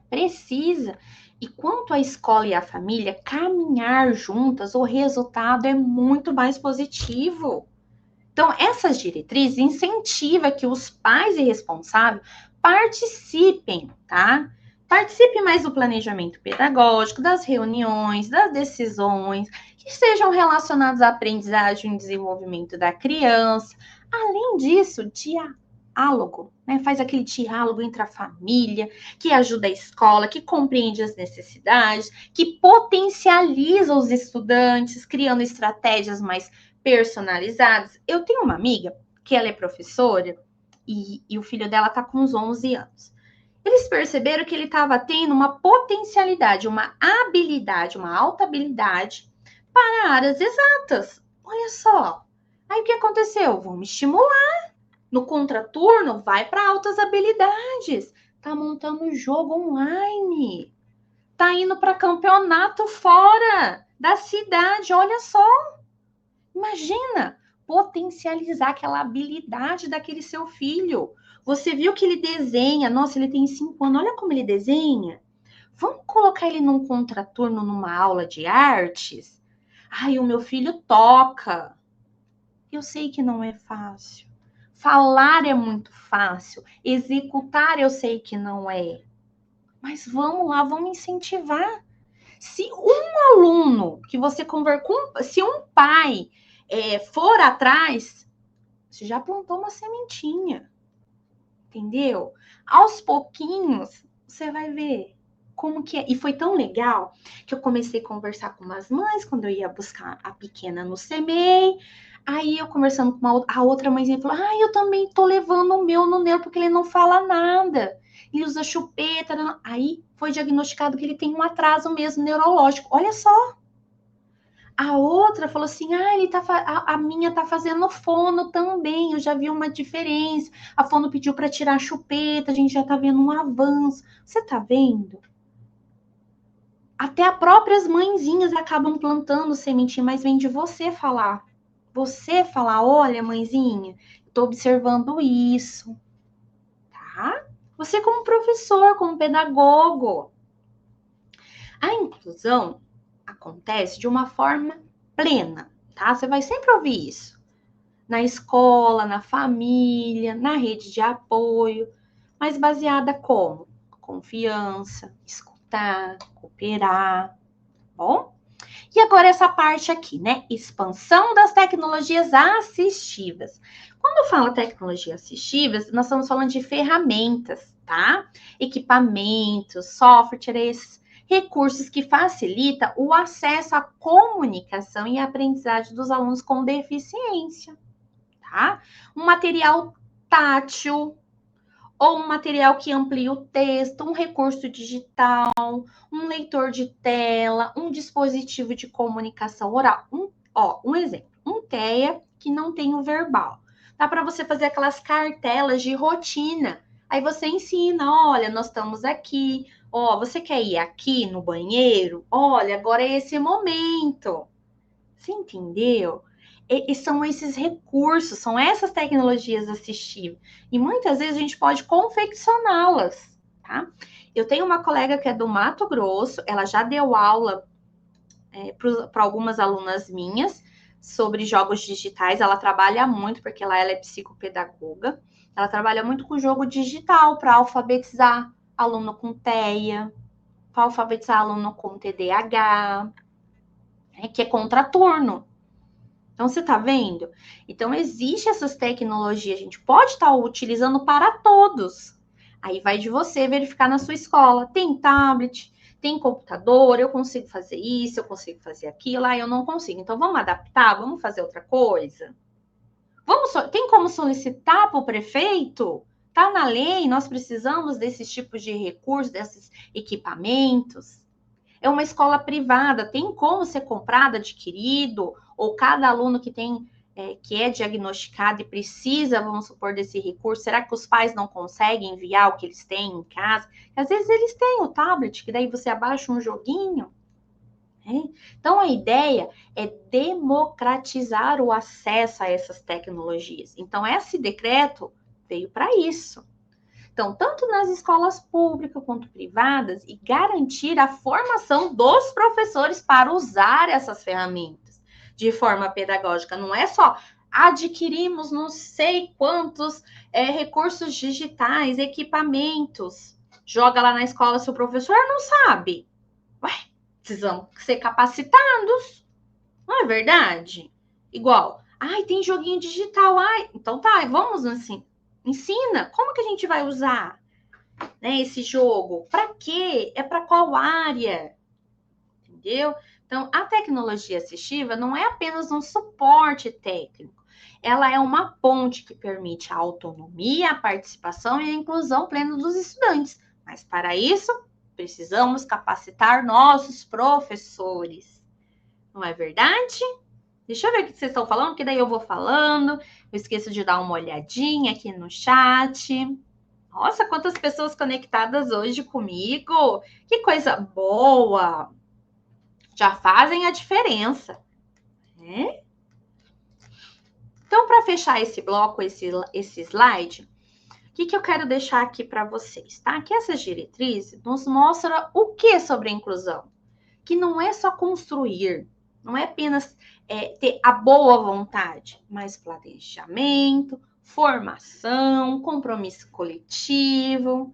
Precisa. E quanto a escola e a família caminhar juntas, o resultado é muito mais positivo. Então, essas diretrizes incentivam que os pais e responsáveis participem, tá? Participe mais do planejamento pedagógico, das reuniões, das decisões, que sejam relacionadas à aprendizagem e desenvolvimento da criança. Além disso, diálogo, né? Faz aquele diálogo entre a família, que ajuda a escola, que compreende as necessidades, que potencializa os estudantes, criando estratégias mais personalizadas. Eu tenho uma amiga que ela é professora e o filho dela tá com uns 11 anos. Eles perceberam que ele estava tendo uma potencialidade, uma habilidade, uma alta habilidade para áreas exatas. Olha só. Aí o que aconteceu? Vamos estimular. No contraturno, vai para altas habilidades. Tá montando jogo online. Tá indo para campeonato fora da cidade. Olha só. Imagina potencializar aquela habilidade daquele seu filho. Você viu que ele desenha, nossa, ele tem 5 anos, olha como ele desenha. Vamos colocar ele num contraturno, numa aula de artes? Ai, o meu filho toca. Eu sei que não é fácil. Falar é muito fácil. Executar eu sei que não é. Mas vamos lá, vamos incentivar. Se um aluno que você conversa com, se um pai for atrás, você já plantou uma sementinha, entendeu? Aos pouquinhos, você vai ver como que é. E foi tão legal que eu comecei a conversar com umas mães quando eu ia buscar a pequena no CMEI. Aí eu conversando com a outra mãezinha falou: eu também tô levando o meu no neuro porque ele não fala nada. Ele usa chupeta. Não. Aí foi diagnosticado que ele tem um atraso mesmo neurológico. Olha só. A outra falou assim: a minha tá fazendo fono também. Eu já vi uma diferença. A fono pediu para tirar a chupeta, a gente já tá vendo um avanço. Você tá vendo? Até as próprias mãezinhas acabam plantando sementinha, mas vem de você falar. Você falar: olha, mãezinha, tô observando isso, tá? Você como professor, como pedagogo. A inclusão acontece de uma forma plena, tá? Você vai sempre ouvir isso. Na escola, na família, na rede de apoio, mas baseada como? confiança, escutar, cooperar, tá bom? E agora essa parte aqui, né? Expansão das tecnologias assistivas. Quando eu falo tecnologias assistivas, nós estamos falando de ferramentas, tá? Equipamentos, softwares, recursos que facilitam o acesso à comunicação e aprendizagem dos alunos com deficiência, tá? Um material tátil, ou um material que amplia o texto, um recurso digital, um leitor de tela, um dispositivo de comunicação oral. Um exemplo, um TEA que não tem o verbal. Dá para você fazer aquelas cartelas de rotina. Aí você ensina, olha, nós estamos aqui, ó, você quer ir aqui no banheiro? Olha, agora é esse momento. Você entendeu? E são esses recursos, são essas tecnologias assistivas. E muitas vezes a gente pode confeccioná-las, tá? Eu tenho uma colega que é do Mato Grosso, ela já deu aula para algumas alunas minhas sobre jogos digitais. Ela trabalha muito, porque ela é psicopedagoga. Ela trabalha muito com jogo digital para alfabetizar aluno com TEA, para alfabetizar aluno com TDAH, que é contraturno. Então, você está vendo? Então, existe essas tecnologias, a gente pode estar utilizando para todos. Aí vai de você verificar na sua escola. Tem tablet, tem computador, eu consigo fazer isso, eu consigo fazer aquilo, eu não consigo. Então, vamos adaptar, vamos fazer outra coisa? Tem como solicitar para o prefeito? Está na lei, nós precisamos desses tipos de recursos, desses equipamentos. É uma escola privada, tem como ser comprado, adquirido, ou cada aluno que é diagnosticado e precisa, vamos supor, desse recurso, será que os pais não conseguem enviar o que eles têm em casa? Às vezes eles têm o tablet, que daí você abaixa um joguinho. Né? Então, a ideia é democratizar o acesso a essas tecnologias. Então, esse decreto veio para isso. Então, tanto nas escolas públicas quanto privadas, e garantir a formação dos professores para usar essas ferramentas de forma pedagógica. Não é só adquirimos não sei quantos recursos digitais, equipamentos, joga lá na escola, seu professor não sabe. Ué, precisamos ser capacitados, não é verdade? Igual, tem joguinho digital, então tá, vamos assim. Ensina, como que a gente vai usar, né, esse jogo? Para quê? É para qual área? Entendeu? Então, a tecnologia assistiva não é apenas um suporte técnico. Ela é uma ponte que permite a autonomia, a participação e a inclusão plena dos estudantes. Mas, para isso, precisamos capacitar nossos professores. Não é verdade? Deixa eu ver o que vocês estão falando, que daí eu vou falando. Eu esqueço de dar uma olhadinha aqui no chat. Nossa, quantas pessoas conectadas hoje comigo. Que coisa boa. Já fazem a diferença, né? Então, para fechar esse bloco, esse slide, o que eu quero deixar aqui para vocês, tá? Que essas diretrizes nos mostram o que sobre a inclusão? Que não é só construir, não é apenas ter a boa vontade, mas planejamento, formação, compromisso coletivo.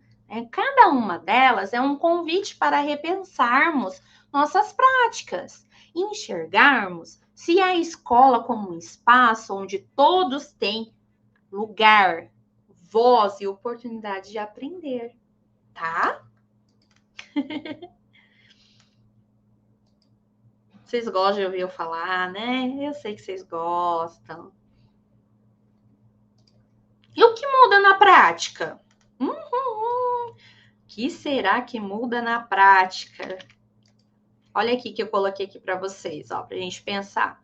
Cada uma delas é um convite para repensarmos nossas práticas e enxergarmos se a escola como um espaço onde todos têm lugar, voz e oportunidade de aprender, tá? Vocês gostam de ouvir eu falar, né? Eu sei que vocês gostam. E o que muda na prática? O que será que muda na prática? Olha aqui que eu coloquei aqui para vocês, ó, para a gente pensar.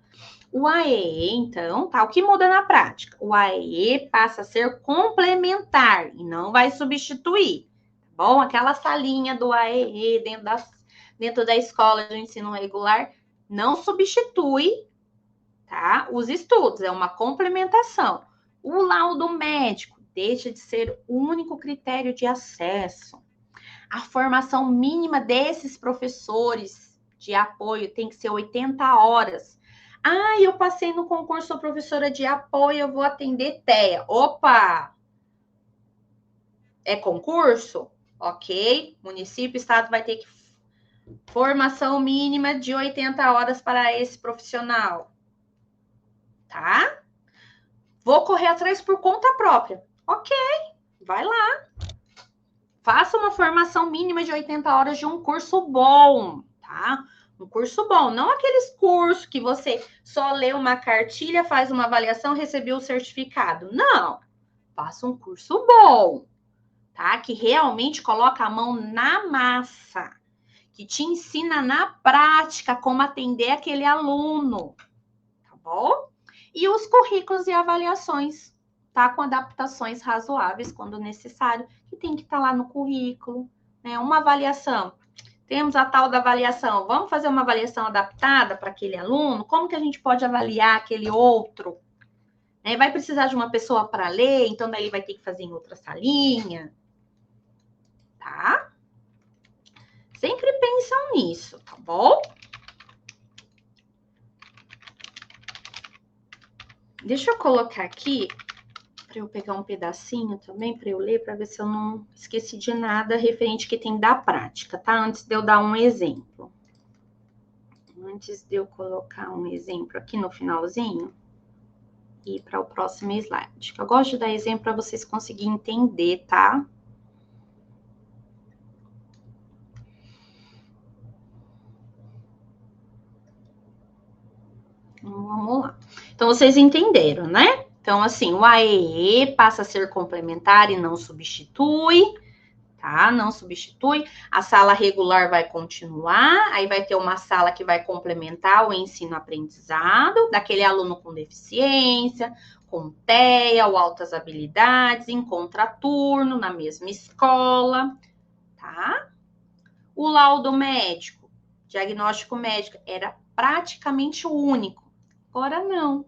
O AEE, então, tá? O que muda na prática? O AEE passa a ser complementar e não vai substituir, tá bom? Aquela salinha do AEE dentro da escola de ensino regular não substitui, tá? Os estudos, é uma complementação. O laudo médico deixa de ser o único critério de acesso. A formação mínima desses professores de apoio tem que ser 80 horas. Eu passei no concurso, sou professora de apoio, eu vou atender TEA. Opa! É concurso? Ok? Município, estado vai ter que formação mínima de 80 horas para esse profissional. Tá? Vou correr atrás por conta própria. Ok, vai lá. Faça uma formação mínima de 80 horas de um curso bom, tá? Um curso bom, não aqueles cursos que você só lê uma cartilha, faz uma avaliação, recebeu o certificado. Não, faça um curso bom, tá? Que realmente coloca a mão na massa, que te ensina na prática como atender aquele aluno, tá bom? E os currículos e avaliações, tá? Com adaptações razoáveis quando necessário, que tem que estar lá no currículo, né? Uma avaliação. Temos a tal da avaliação. Vamos fazer uma avaliação adaptada para aquele aluno? Como que a gente pode avaliar aquele outro? Né? Vai precisar de uma pessoa para ler, então daí vai ter que fazer em outra salinha, tá? Sempre pensam nisso, tá bom? Deixa eu colocar aqui para eu pegar um pedacinho também, para eu ler, para ver se eu não esqueci de nada referente que tem da prática, tá? Antes de eu dar um exemplo. Antes de eu colocar um exemplo aqui no finalzinho e ir para o próximo slide. Eu gosto de dar exemplo para vocês conseguirem entender, tá? Então, vamos lá. Então, vocês entenderam, né? Então, assim, o AEE passa a ser complementar e não substitui, tá? Não substitui. A sala regular vai continuar, aí vai ter uma sala que vai complementar o ensino-aprendizado daquele aluno com deficiência, com TEA ou altas habilidades, em contraturno, na mesma escola, tá? O laudo médico, diagnóstico médico, era praticamente o único. Agora não,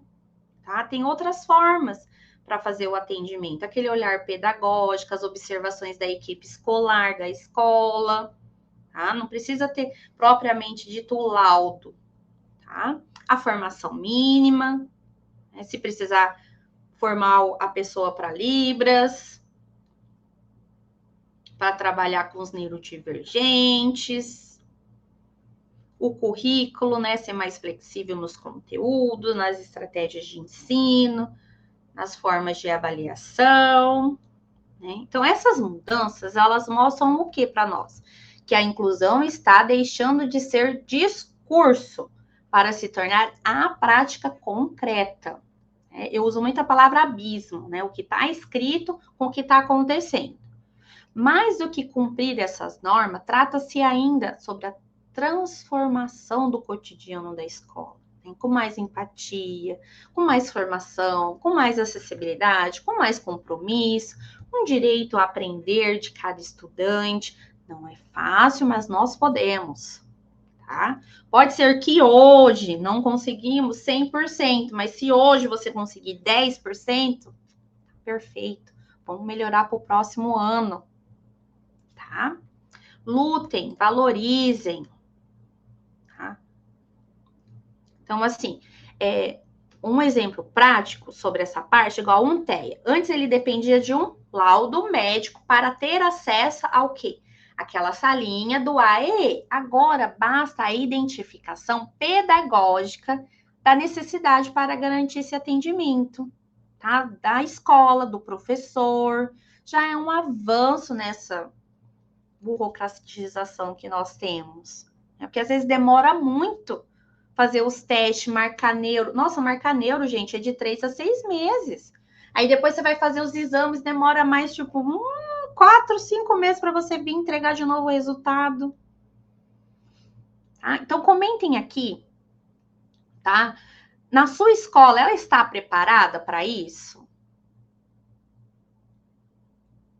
tá? Tem outras formas para fazer o atendimento, aquele olhar pedagógico, as observações da equipe escolar, da escola, tá? Não precisa ter propriamente dito o laudo, tá? A formação mínima, né? Se precisar formar a pessoa para Libras, para trabalhar com os neurodivergentes, o currículo, né? Ser mais flexível nos conteúdos, nas estratégias de ensino, nas formas de avaliação, né? Então, essas mudanças, elas mostram o que para nós? Que a inclusão está deixando de ser discurso para se tornar a prática concreta. Eu uso muito a palavra abismo, né? O que está escrito com o que está acontecendo. Mais do que cumprir essas normas, trata-se ainda sobre a transformação do cotidiano da escola, né? Com mais empatia, com mais formação, com mais acessibilidade, com mais compromisso, um direito a aprender de cada estudante. Não é fácil, mas nós podemos, tá? Pode ser que hoje não conseguimos 100%, mas se hoje você conseguir 10%, perfeito. Vamos melhorar para o próximo ano, tá? Lutem, valorizem, tá? Então, assim, um exemplo prático sobre essa parte, igual um TEA. Antes ele dependia de um laudo médico para ter acesso ao quê? Aquela salinha do AEE. Agora basta a identificação pedagógica da necessidade para garantir esse atendimento, tá? Da escola, do professor. Já é um avanço nessa burocratização que nós temos. Porque às vezes demora muito fazer os testes, marcar neuro. Nossa, marcar neuro, gente, é de 3 a 6 meses. Aí depois você vai fazer os exames, demora mais, tipo, 4, 5 meses para você vir entregar de novo o resultado. Tá? Então, comentem aqui, tá? Na sua escola, ela está preparada para isso?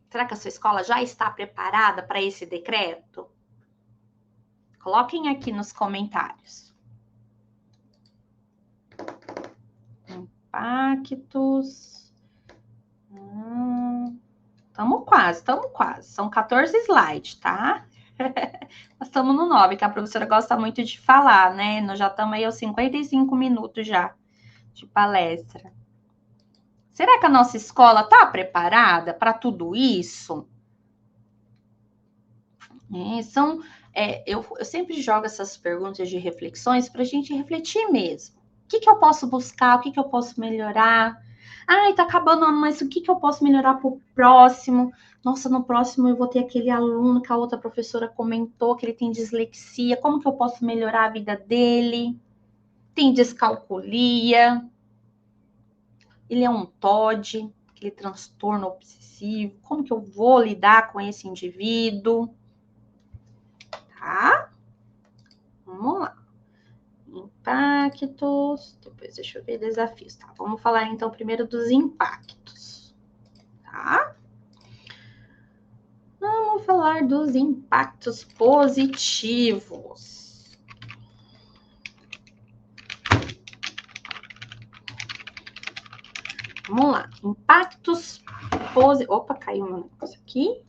Será que a sua escola já está preparada para esse decreto? Coloquem aqui nos comentários. Impactos. Estamos quase. São 14 slides, tá? Nós estamos no 9, que a professora gosta muito de falar, né? Nós já estamos aí aos 55 minutos já de palestra. Será que a nossa escola está preparada para tudo isso? Eu sempre jogo essas perguntas de reflexões para a gente refletir mesmo. O que eu posso buscar? O que eu posso melhorar? Ai, tá acabando o ano, mas o que eu posso melhorar para o próximo? Nossa, no próximo eu vou ter aquele aluno que a outra professora comentou que ele tem dislexia. Como que eu posso melhorar a vida dele? Tem descalculia. Ele é um TOD, aquele transtorno obsessivo. Como que eu vou lidar com esse indivíduo? Tá? Vamos lá. Impactos. Depois deixa eu ver desafios. Tá? Vamos falar então primeiro dos impactos. Tá? Vamos falar dos impactos positivos. Vamos lá. Impactos positivos. Opa, caiu um negócio aqui.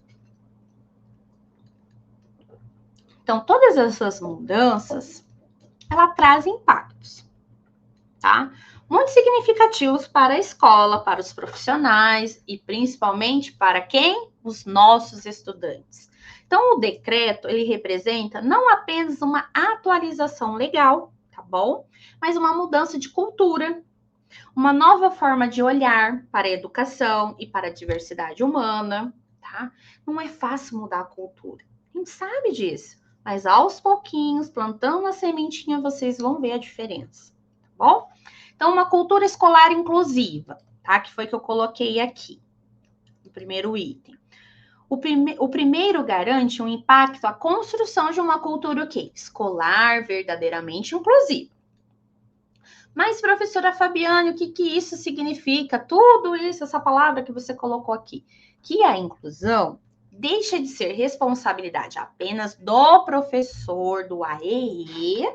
Então, todas essas mudanças, ela traz impactos, tá? Muito significativos para a escola, para os profissionais e principalmente para quem? Os nossos estudantes. Então, o decreto, ele representa não apenas uma atualização legal, tá bom? Mas uma mudança de cultura, uma nova forma de olhar para a educação e para a diversidade humana, tá? Não é fácil mudar a cultura, a gente sabe disso. Mas aos pouquinhos, plantando a sementinha, vocês vão ver a diferença, tá bom? Então, uma cultura escolar inclusiva, tá? Que foi que eu coloquei aqui, no primeiro item. O primeiro garante um impacto, a construção de uma cultura o quê? Escolar, verdadeiramente inclusiva. Mas, professora Fabiane, o que isso significa? Tudo isso, essa palavra que você colocou aqui. Que a inclusão deixa de ser responsabilidade apenas do professor, do AEE,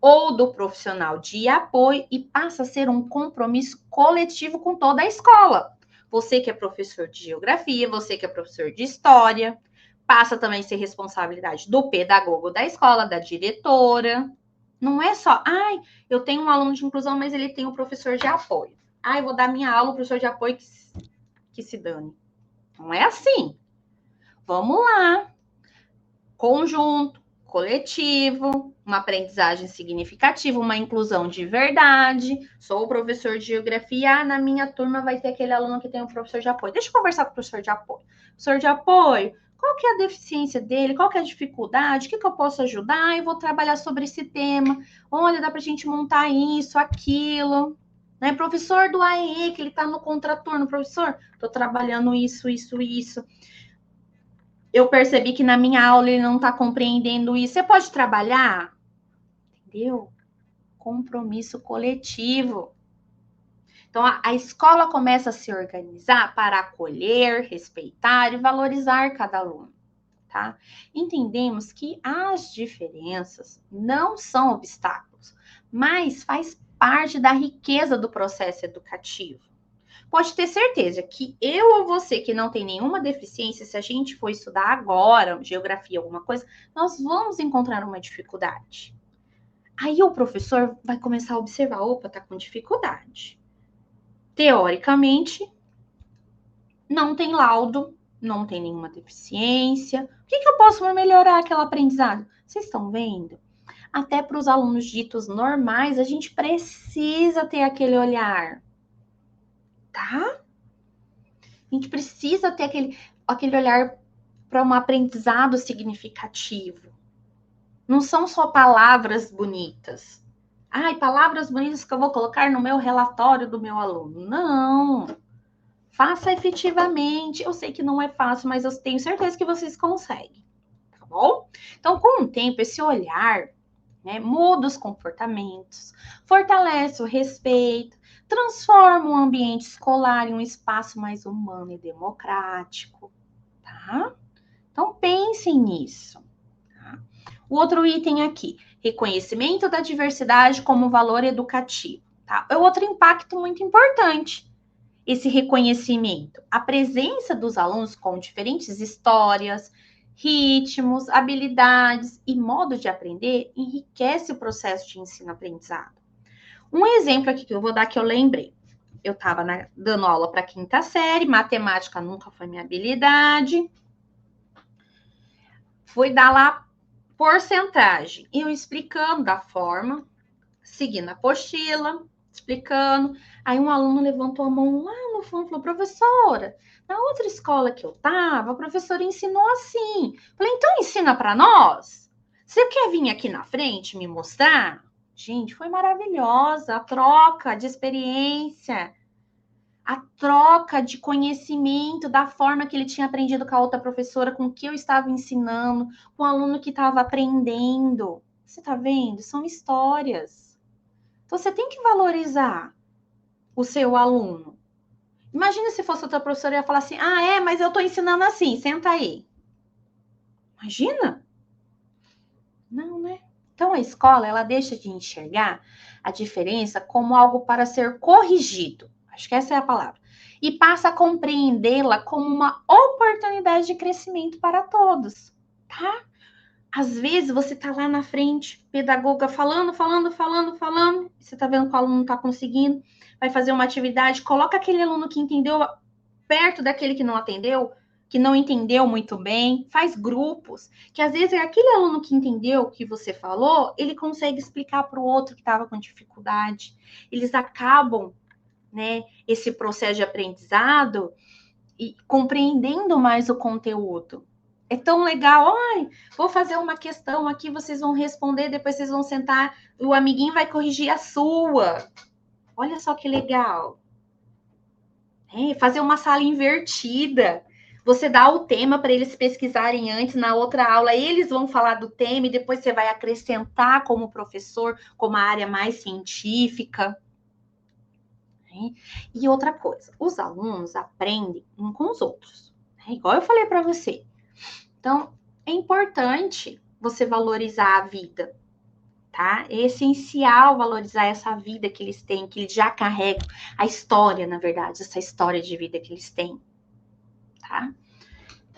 ou do profissional de apoio e passa a ser um compromisso coletivo com toda a escola. Você que é professor de geografia, você que é professor de história, passa também a ser responsabilidade do pedagogo da escola, da diretora. Não é só, eu tenho um aluno de inclusão, mas ele tem um professor de apoio. Eu vou dar minha aula ao professor de apoio que se dane. Não é assim. Vamos lá. Conjunto, coletivo, uma aprendizagem significativa, uma inclusão de verdade. Sou o professor de geografia, na minha turma vai ter aquele aluno que tem um professor de apoio. Deixa eu conversar com o professor de apoio. Professor de apoio, qual que é a deficiência dele? Qual que é a dificuldade? O que eu posso ajudar? Eu vou trabalhar sobre esse tema. Olha, dá para a gente montar isso, aquilo. Né? Professor do AE, que ele está no contraturno. Professor, estou trabalhando isso. Eu percebi que na minha aula ele não está compreendendo isso. Você pode trabalhar? Entendeu? Compromisso coletivo. Então, a escola começa a se organizar para acolher, respeitar e valorizar cada aluno, tá? Entendemos que as diferenças não são obstáculos, mas faz parte da riqueza do processo educativo. Pode ter certeza que eu ou você que não tem nenhuma deficiência, se a gente for estudar agora, geografia, alguma coisa, nós vamos encontrar uma dificuldade. Aí o professor vai começar a observar, opa, tá com dificuldade. Teoricamente, não tem laudo, não tem nenhuma deficiência. O que eu posso melhorar aquele aprendizado? Vocês estão vendo? Até para os alunos ditos normais, a gente precisa ter aquele olhar, tá? A gente precisa ter aquele olhar para um aprendizado significativo. Não são só palavras bonitas. Palavras bonitas que eu vou colocar no meu relatório do meu aluno. Não. Faça efetivamente. Eu sei que não é fácil, mas eu tenho certeza que vocês conseguem. Tá bom? Então, com o tempo, esse olhar, né, muda os comportamentos, fortalece o respeito, transforma o ambiente escolar em um espaço mais humano e democrático, tá? Então, pensem nisso. Tá? O outro item aqui, reconhecimento da diversidade como valor educativo, tá? É outro impacto muito importante, esse reconhecimento. A presença dos alunos com diferentes histórias, ritmos, habilidades e modo de aprender enriquece o processo de ensino-aprendizado. Um exemplo aqui que eu vou dar que eu lembrei. Eu estava dando aula para a quinta série, matemática nunca foi minha habilidade. Fui dar lá porcentagem. Eu explicando da forma, seguindo a apostila, explicando. Aí um aluno levantou a mão lá no fundo e falou: professora, na outra escola que eu estava, a professora ensinou assim. Falei: então ensina para nós? Você quer vir aqui na frente me mostrar? Gente, foi maravilhosa a troca de experiência, a troca de conhecimento da forma que ele tinha aprendido com a outra professora, com o que eu estava ensinando, com o aluno que estava aprendendo. Você está vendo? São histórias. Então, você tem que valorizar o seu aluno. Imagina se fosse outra professora e ia falar assim: ah, mas eu estou ensinando assim, senta aí. Imagina? Não, né? Então, a escola, ela deixa de enxergar a diferença como algo para ser corrigido. Acho que essa é a palavra. E passa a compreendê-la como uma oportunidade de crescimento para todos, tá? Às vezes você tá lá na frente, pedagoga falando, você tá vendo que o aluno não tá conseguindo, vai fazer uma atividade, coloca aquele aluno que entendeu perto daquele que não atendeu, que não entendeu muito bem, faz grupos, que às vezes é aquele aluno que entendeu o que você falou, ele consegue explicar para o outro que estava com dificuldade. Eles acabam, né, esse processo de aprendizado e compreendendo mais o conteúdo. É tão legal, ai, vou fazer uma questão aqui, vocês vão responder, depois vocês vão sentar, o amiguinho vai corrigir a sua. Olha só que legal. Fazer uma sala invertida. Você dá o tema para eles pesquisarem antes, na outra aula eles vão falar do tema e depois você vai acrescentar como professor, como a área mais científica. E outra coisa, os alunos aprendem uns com os outros. Igual eu falei para você. Então, é importante você valorizar a vida, tá? É essencial valorizar essa vida que eles têm, que eles já carregam, a história, na verdade, essa história de vida que eles têm, tá?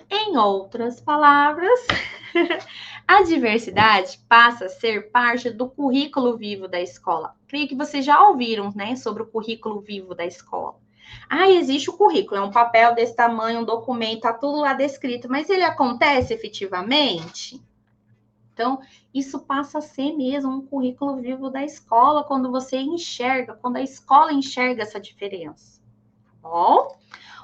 Em outras palavras, a diversidade passa a ser parte do currículo vivo da escola. Creio que vocês já ouviram, né, sobre o currículo vivo da escola. Existe o currículo, é um papel desse tamanho, um documento, tá tudo lá descrito, mas ele acontece efetivamente? Então, isso passa a ser mesmo um currículo vivo da escola, quando você enxerga, quando a escola enxerga essa diferença. Tá bom?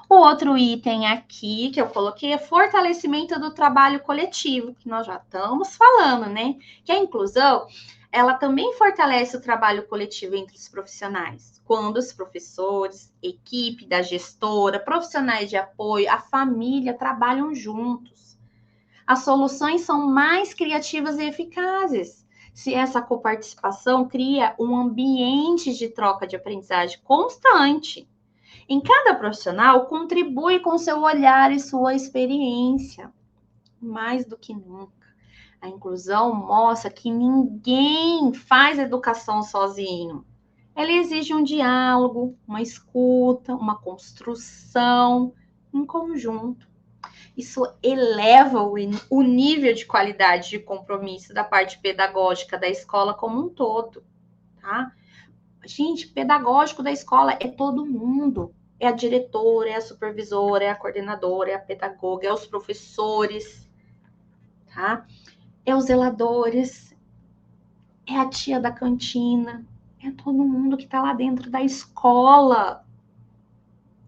O outro item aqui que eu coloquei é fortalecimento do trabalho coletivo, que nós já estamos falando, né? Que a inclusão, ela também fortalece o trabalho coletivo entre os profissionais. Quando os professores, equipe da gestora, profissionais de apoio, a família trabalham juntos. As soluções são mais criativas e eficazes. Se essa coparticipação cria um ambiente de troca de aprendizagem constante. Em cada profissional, contribui com seu olhar e sua experiência. Mais do que nunca. A inclusão mostra que ninguém faz educação sozinho. Ela exige um diálogo, uma escuta, uma construção em conjunto. Isso eleva o nível de qualidade de compromisso da parte pedagógica da escola como um todo, tá? Gente, pedagógico da escola é todo mundo. É a diretora, é a supervisora, é a coordenadora, é a pedagoga, é os professores, tá? É os zeladores, é a tia da cantina, é todo mundo que tá lá dentro da escola,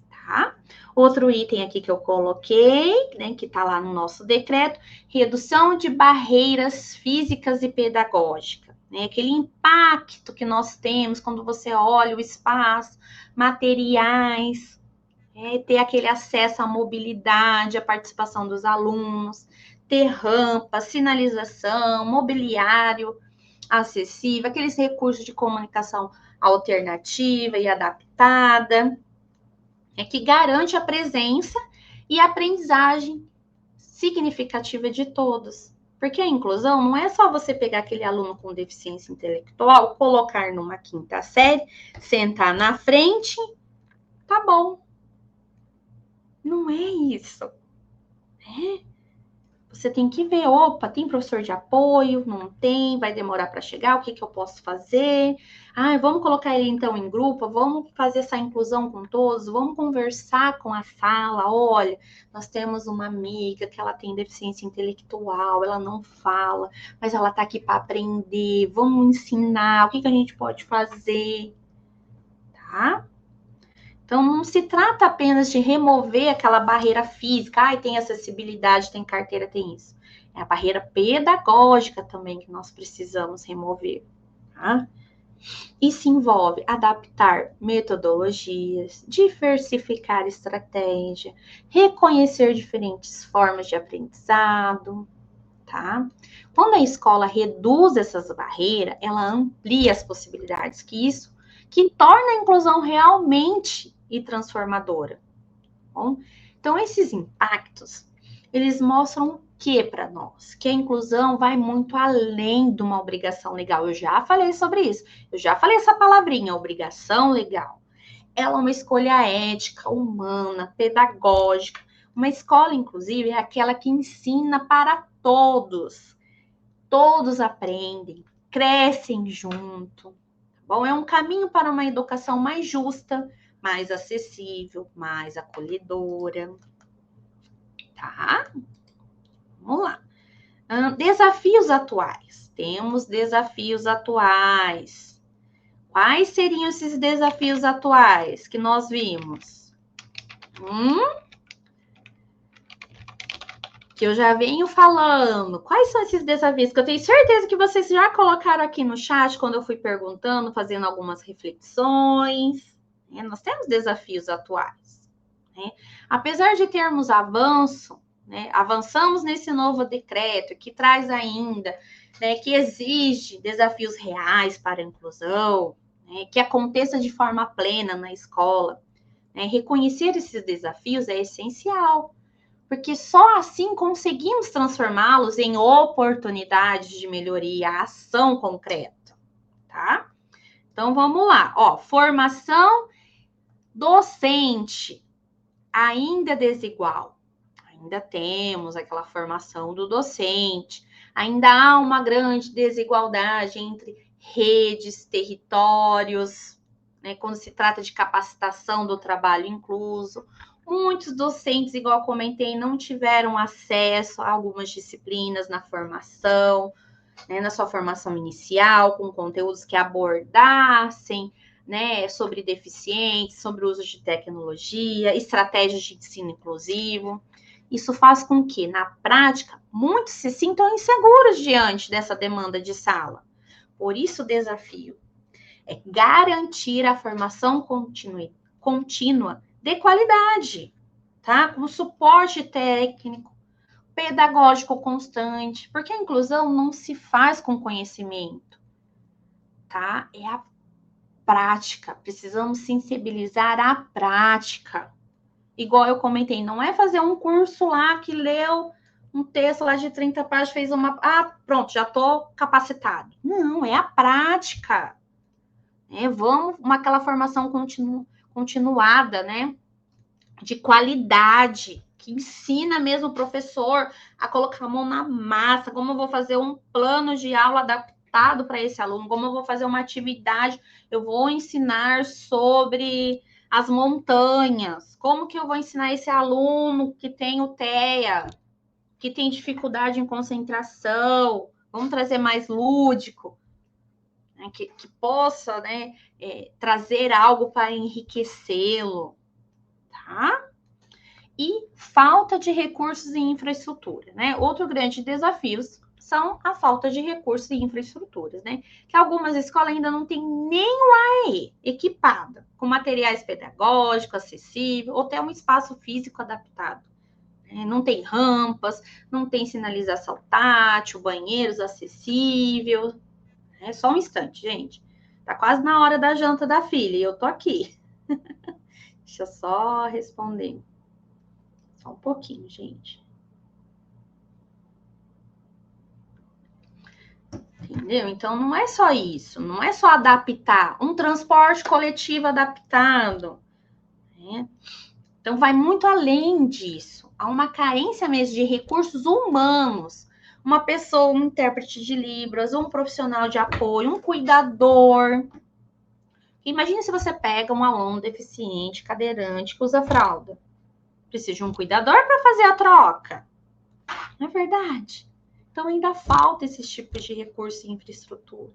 tá? Outro item aqui que eu coloquei, né, que tá lá no nosso decreto, redução de barreiras físicas e pedagógicas, né? Aquele impacto que nós temos quando você olha o espaço, materiais, ter aquele acesso à mobilidade, à participação dos alunos, ter rampa, sinalização, mobiliário acessível, aqueles recursos de comunicação alternativa e adaptada, que garante a presença e a aprendizagem significativa de todos. Porque a inclusão não é só você pegar aquele aluno com deficiência intelectual, colocar numa quinta série, sentar na frente, tá bom. Não é isso. você tem que ver, opa, tem professor de apoio? Não tem? Vai demorar para chegar? O que eu posso fazer? Ah, vamos colocar ele então em grupo, vamos fazer essa inclusão com todos, vamos conversar com a sala. Olha, nós temos uma amiga que ela tem deficiência intelectual, ela não fala, mas ela está aqui para aprender. Vamos ensinar, o que a gente pode fazer, tá? Então, não se trata apenas de remover aquela barreira física. Ai, tem acessibilidade, tem carteira, tem isso. É a barreira pedagógica também que nós precisamos remover, tá? Isso envolve adaptar metodologias, diversificar estratégia, reconhecer diferentes formas de aprendizado, tá? Quando a escola reduz essas barreiras, ela amplia as possibilidades, que torna a inclusão realmente e transformadora. Bom, então, esses impactos, eles mostram o que para nós? Que a inclusão vai muito além de uma obrigação legal. Eu já falei sobre isso. Eu já falei essa palavrinha, obrigação legal. Ela é uma escolha ética, humana, pedagógica. Uma escola, inclusive, é aquela que ensina para todos. Todos aprendem, crescem junto. Bom, é um caminho para uma educação mais justa, mais acessível, mais acolhedora. Tá? Vamos lá. Desafios atuais. Temos desafios atuais. Quais seriam esses desafios atuais que nós vimos? Que eu já venho falando. Quais são esses desafios? Que eu tenho certeza que vocês já colocaram aqui no chat quando eu fui perguntando, fazendo algumas reflexões. Né? Nós temos desafios atuais. Né? Apesar de termos avanço, né? Avançamos nesse novo decreto que traz ainda, né? Que exige desafios reais para a inclusão, né? Que aconteça de forma plena na escola. Né? Reconhecer esses desafios é essencial. Porque só assim conseguimos transformá-los em oportunidades de melhoria, ação concreta, tá? Então, vamos lá. Ó, formação docente ainda desigual. Ainda temos aquela formação do docente. Ainda há uma grande desigualdade entre redes, territórios, né, quando se trata de capacitação do trabalho incluso. Muitos docentes, igual eu comentei, não tiveram acesso a algumas disciplinas na formação, né, na sua formação inicial, com conteúdos que abordassem, né, sobre deficientes, sobre o uso de tecnologia, estratégias de ensino inclusivo. Isso faz com que, na prática, muitos se sintam inseguros diante dessa demanda de sala. Por isso, o desafio é garantir a formação contínua de qualidade, tá? Com suporte técnico, pedagógico constante, porque a inclusão não se faz com conhecimento, tá? É a prática, precisamos sensibilizar a prática. Igual eu comentei, não é fazer um curso lá que leu um texto lá de 30 páginas, fez uma... Ah, pronto, já estou capacitado. Não, é a prática. Vamos aquela formação continuada, né? De qualidade, que ensina mesmo o professor a colocar a mão na massa, como eu vou fazer um plano de aula adaptado para esse aluno, como eu vou fazer uma atividade, eu vou ensinar sobre as montanhas, como que eu vou ensinar esse aluno que tem o TEA, que tem dificuldade em concentração, vamos trazer mais lúdico, né, que possa, né, trazer algo para enriquecê-lo, tá? E falta de recursos e infraestrutura, né? Outro grande desafio são a falta de recursos e infraestruturas, né? Que algumas escolas ainda não têm nem o AE equipada, com materiais pedagógicos acessíveis, ou até um espaço físico adaptado. Não tem rampas, não tem sinalização tátil, banheiros acessíveis. Só um instante, gente. Tá quase na hora da janta da filha e eu tô aqui. Deixa eu só responder. Só um pouquinho, gente. Entendeu? Então, não é só isso. Não é só adaptar. Um transporte coletivo adaptado. Né? Então, vai muito além disso. há uma carência mesmo de recursos humanos. Uma pessoa, um intérprete de Libras, um profissional de apoio, um cuidador. Imagina se você pega um aluno deficiente, cadeirante, que usa fralda. Precisa de um cuidador para fazer a troca. Não é verdade? Então, ainda falta esses tipos de recurso e infraestrutura.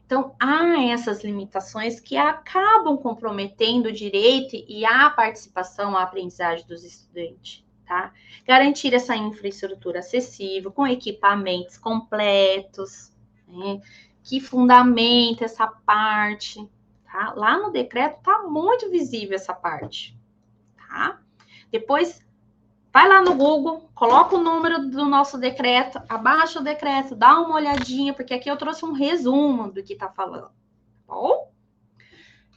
Então, há essas limitações que acabam comprometendo o direito e a participação, a aprendizagem dos estudantes, tá? Garantir essa infraestrutura acessível, com equipamentos completos, né? Que fundamenta essa parte, tá? Lá no decreto tá muito visível essa parte, tá? Depois, vai lá no Google, coloca o número do nosso decreto, abaixa o decreto, dá uma olhadinha, porque aqui eu trouxe um resumo do que está falando, tá bom?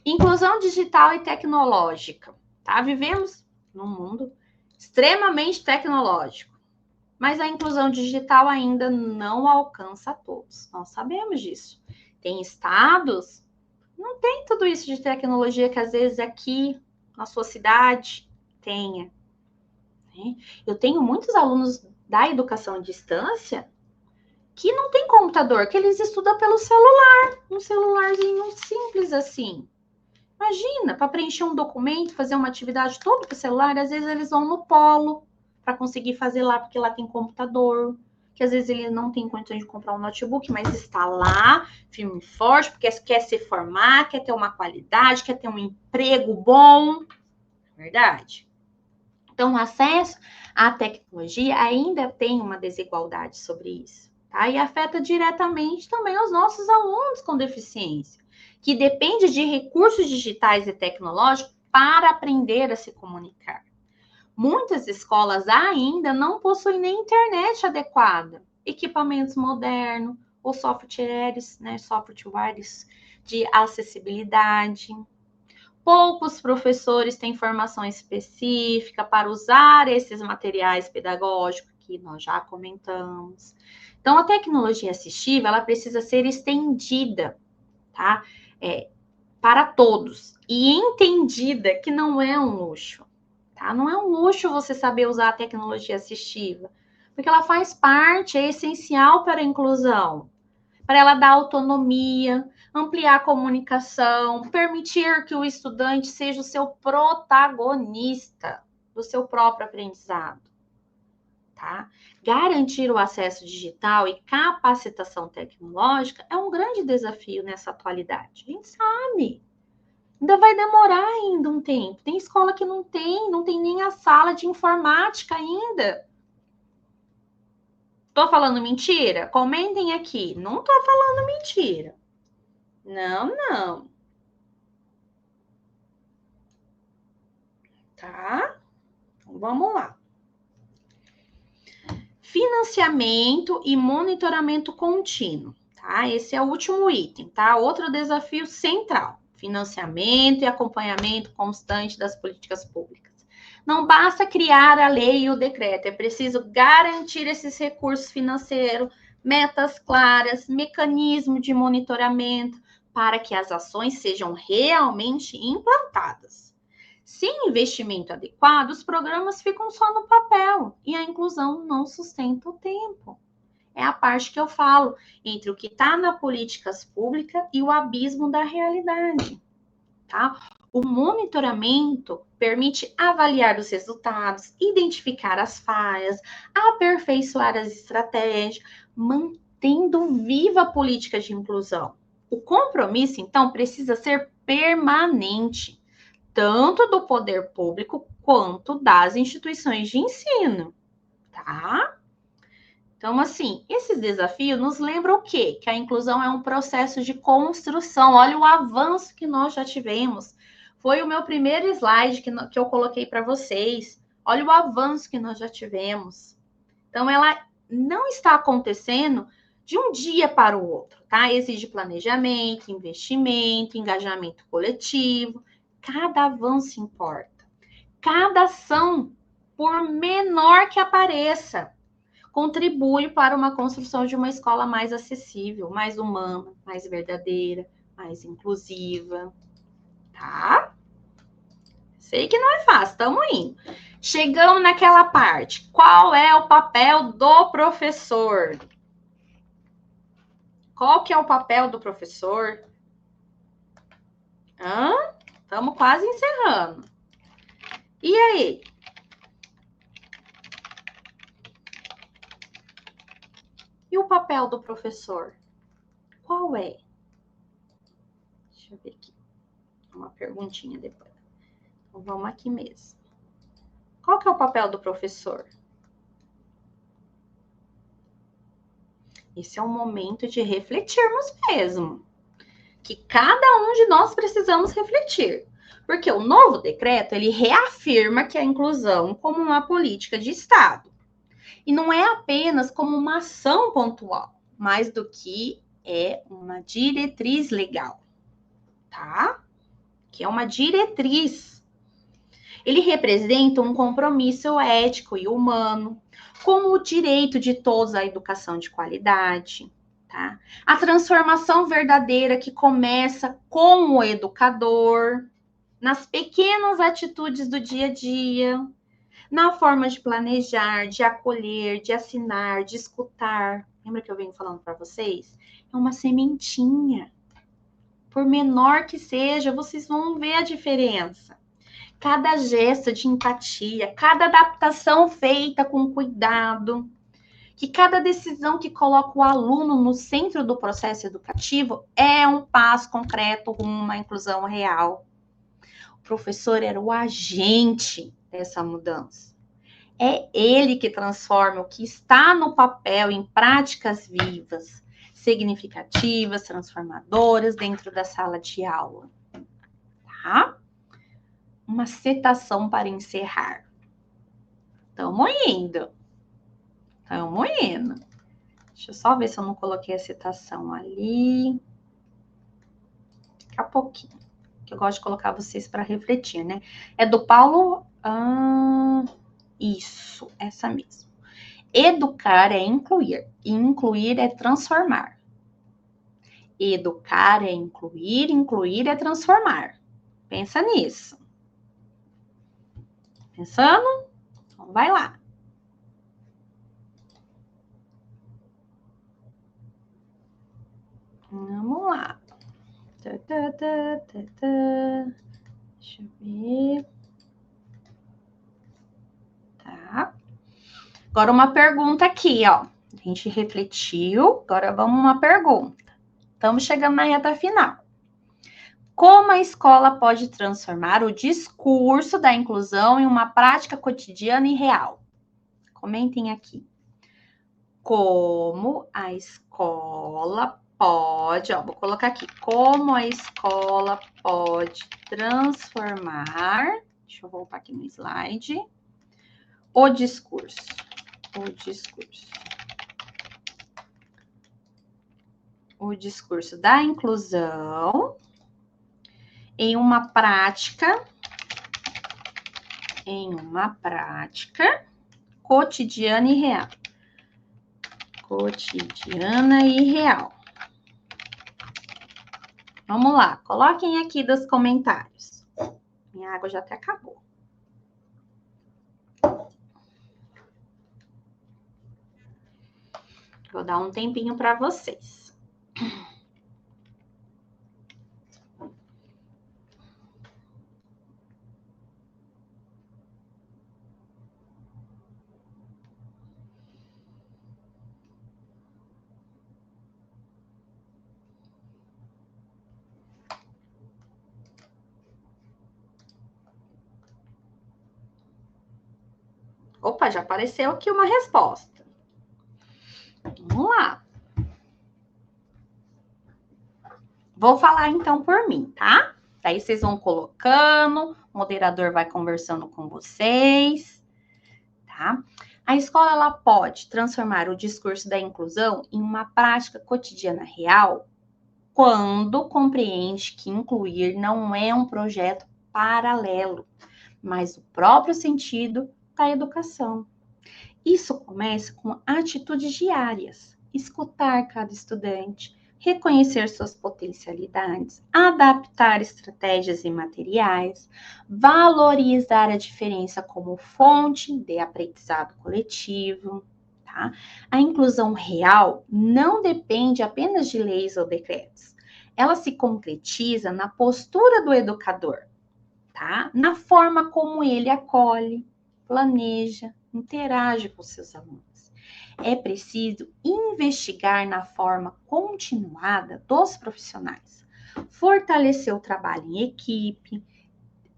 Inclusão digital e tecnológica, tá? Vivemos num mundo extremamente tecnológico, mas a inclusão digital ainda não alcança a todos. Nós sabemos disso. Tem estados, não tem tudo isso de tecnologia que às vezes aqui na sua cidade tenha. Eu tenho muitos alunos da educação à distância que não tem computador, que eles estudam pelo celular, um celularzinho simples assim. Imagina, para preencher um documento, fazer uma atividade toda com o celular, às vezes eles vão no polo para conseguir fazer lá, porque lá tem computador, que às vezes ele não tem condições de comprar um notebook, mas está lá, firme e forte, porque quer se formar, quer ter uma qualidade, quer ter um emprego bom. Verdade? Então, o acesso à tecnologia ainda tem uma desigualdade sobre isso, tá? E afeta diretamente também os nossos alunos com deficiência, que depende de recursos digitais e tecnológicos para aprender a se comunicar. Muitas escolas ainda não possuem nem internet adequada, equipamentos modernos ou softwares, né, softwares de acessibilidade. Poucos professores têm formação específica para usar esses materiais pedagógicos que nós já comentamos. Então, a tecnologia assistiva, ela precisa ser estendida, tá? Para todos. E entendida que não é um luxo, tá? Não é um luxo você saber usar a tecnologia assistiva, porque ela faz parte, é essencial para a inclusão, para ela dar autonomia, ampliar a comunicação, permitir que o estudante seja o seu protagonista do seu próprio aprendizado, tá? Garantir o acesso digital e capacitação tecnológica é um grande desafio nessa atualidade. A gente sabe. Ainda vai demorar ainda um tempo. Tem escola que não tem nem a sala de informática ainda. Tô falando mentira? Comentem aqui. Não tô falando mentira. Não, não. Tá? Então, vamos lá. Financiamento e monitoramento contínuo, tá? Esse é o último item, tá? Outro desafio central. Financiamento e acompanhamento constante das políticas públicas. Não basta criar a lei e o decreto, é preciso garantir esses recursos financeiros, metas claras, mecanismo de monitoramento, para que as ações sejam realmente implantadas. Sem investimento adequado, os programas ficam só no papel e a inclusão não sustenta o tempo. É a parte que eu falo entre o que está na políticas públicas e o abismo da realidade, tá? O monitoramento permite avaliar os resultados, identificar as falhas, aperfeiçoar as estratégias, mantendo viva a política de inclusão. O compromisso, então, precisa ser permanente, tanto do poder público quanto das instituições de ensino, tá? Então, assim, esses desafios nos lembram o quê? Que a inclusão é um processo de construção. Olha o avanço que nós já tivemos. Foi o meu primeiro slide que eu coloquei para vocês. Olha o avanço que nós já tivemos. Então, ela não está acontecendo de um dia para o outro, tá? Exige planejamento, investimento, engajamento coletivo. Cada avanço importa. Cada ação, por menor que apareça, contribui para uma construção de uma escola mais acessível, mais humana, mais verdadeira, mais inclusiva, tá? Sei que não é fácil, estamos indo. Chegamos naquela parte. Qual é o papel do professor? Qual que é o papel do professor? Estamos quase encerrando. E aí? E o papel do professor? Qual é? Deixa eu ver aqui. Uma perguntinha depois. Então, vamos aqui mesmo. Qual que é o papel do professor? Esse é o momento de refletirmos mesmo. Que cada um de nós precisamos refletir. Porque o novo decreto, ele reafirma que a inclusão como uma política de Estado. E não é apenas como uma ação pontual, mais do que é uma diretriz legal, tá? Que é uma diretriz. Ele representa um compromisso ético e humano, com o direito de todos à educação de qualidade, tá? A transformação verdadeira que começa com o educador, nas pequenas atitudes do dia a dia, na forma de planejar, de acolher, de assinar, de escutar. Lembra que eu venho falando para vocês? É uma sementinha. Por menor que seja, vocês vão ver a diferença. Cada gesto de empatia, cada adaptação feita com cuidado, que cada decisão que coloca o aluno no centro do processo educativo é um passo concreto rumo a uma inclusão real. O professor era o agente dessa mudança. É ele que transforma o que está no papel em práticas vivas, significativas, transformadoras dentro da sala de aula. Tá? Uma citação para encerrar. Estamos indo. Deixa eu só ver se eu não coloquei a citação ali. Daqui a pouquinho. Que eu gosto de colocar vocês para refletir, né? É do Paulo... Isso, essa mesmo. Educar é incluir. Incluir é transformar. Educar é incluir. Incluir é transformar. Pensa nisso. Pensando? Então vai lá. Vamos lá. Deixa eu ver. Tá. Agora uma pergunta aqui, ó. A gente refletiu, agora vamos uma pergunta. Estamos chegando na reta final. Como a escola pode transformar o discurso da inclusão em uma prática cotidiana e real? Comentem aqui. Como a escola pode, vou colocar aqui. Como a escola pode transformar, deixa eu voltar aqui no slide, o discurso. O discurso da inclusão em uma prática cotidiana e real. Vamos lá, coloquem aqui nos comentários. Minha água já até acabou. Vou dar um tempinho para vocês. Opa, já apareceu aqui uma resposta. Vamos lá. Vou falar então por mim, tá? Daí vocês vão colocando, o moderador vai conversando com vocês, tá? A escola, ela pode transformar o discurso da inclusão em uma prática cotidiana real quando compreende que incluir não é um projeto paralelo, mas o próprio sentido da educação. Isso começa com atitudes diárias, escutar cada estudante, reconhecer suas potencialidades, adaptar estratégias e materiais, valorizar a diferença como fonte de aprendizado coletivo, tá? A inclusão real não depende apenas de leis ou decretos. Ela se concretiza na postura do educador, tá? Na forma como ele acolhe, planeja, interage com seus alunos. É preciso investigar na forma continuada dos profissionais, fortalecer o trabalho em equipe,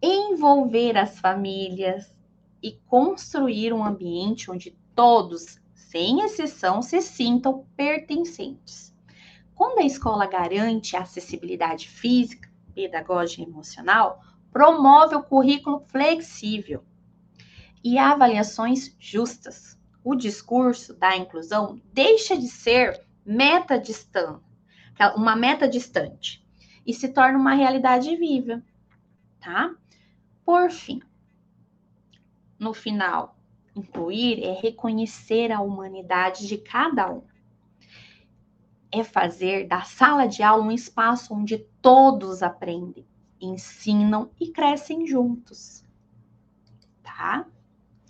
envolver as famílias e construir um ambiente onde todos, sem exceção, se sintam pertencentes. Quando a escola garante a acessibilidade física, pedagógica e emocional, promove o currículo flexível e avaliações justas. O discurso da inclusão deixa de ser uma meta distante e se torna uma realidade viva, tá? Por fim, no final, incluir é reconhecer a humanidade de cada um. É fazer da sala de aula um espaço onde todos aprendem, ensinam e crescem juntos, tá?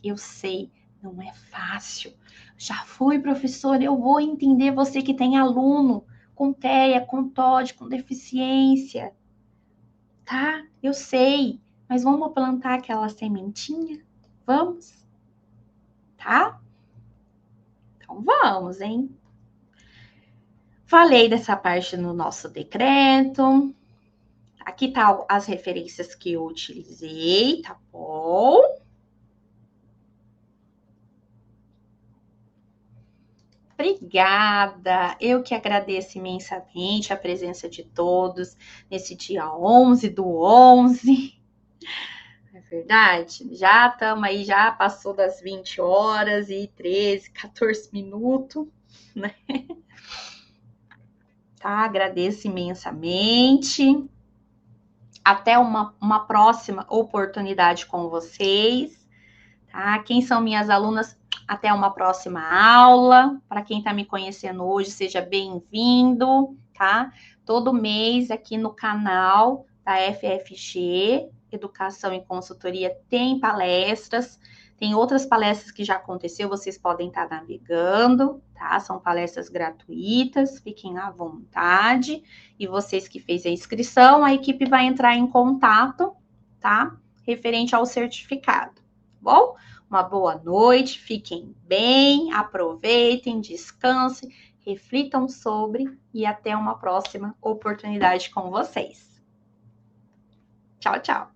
Eu sei, não é fácil. Já fui professora, eu vou entender você que tem aluno com TEA, com TOD, com deficiência, tá? Eu sei, mas vamos plantar aquela sementinha? Vamos? Tá? Então vamos, hein? Falei dessa parte no nosso decreto. Aqui tá as referências que eu utilizei, tá bom? Obrigada, eu que agradeço imensamente a presença de todos nesse dia 11 do 11. É verdade? Já estamos aí, já passou das 20 horas e 13, 14 minutos, né? Tá, agradeço imensamente. Até uma próxima oportunidade com vocês, tá? Quem são minhas alunas? Até uma próxima aula. Para quem está me conhecendo hoje, seja bem-vindo, tá? Todo mês aqui no canal da FFG, Educação e Consultoria, tem palestras. Tem outras palestras que já aconteceu, vocês podem estar navegando, tá? São palestras gratuitas, fiquem à vontade. E vocês que fez a inscrição, a equipe vai entrar em contato, tá? Referente ao certificado, tá bom? Uma boa noite, fiquem bem, aproveitem, descansem, reflitam sobre e até uma próxima oportunidade com vocês. Tchau, tchau.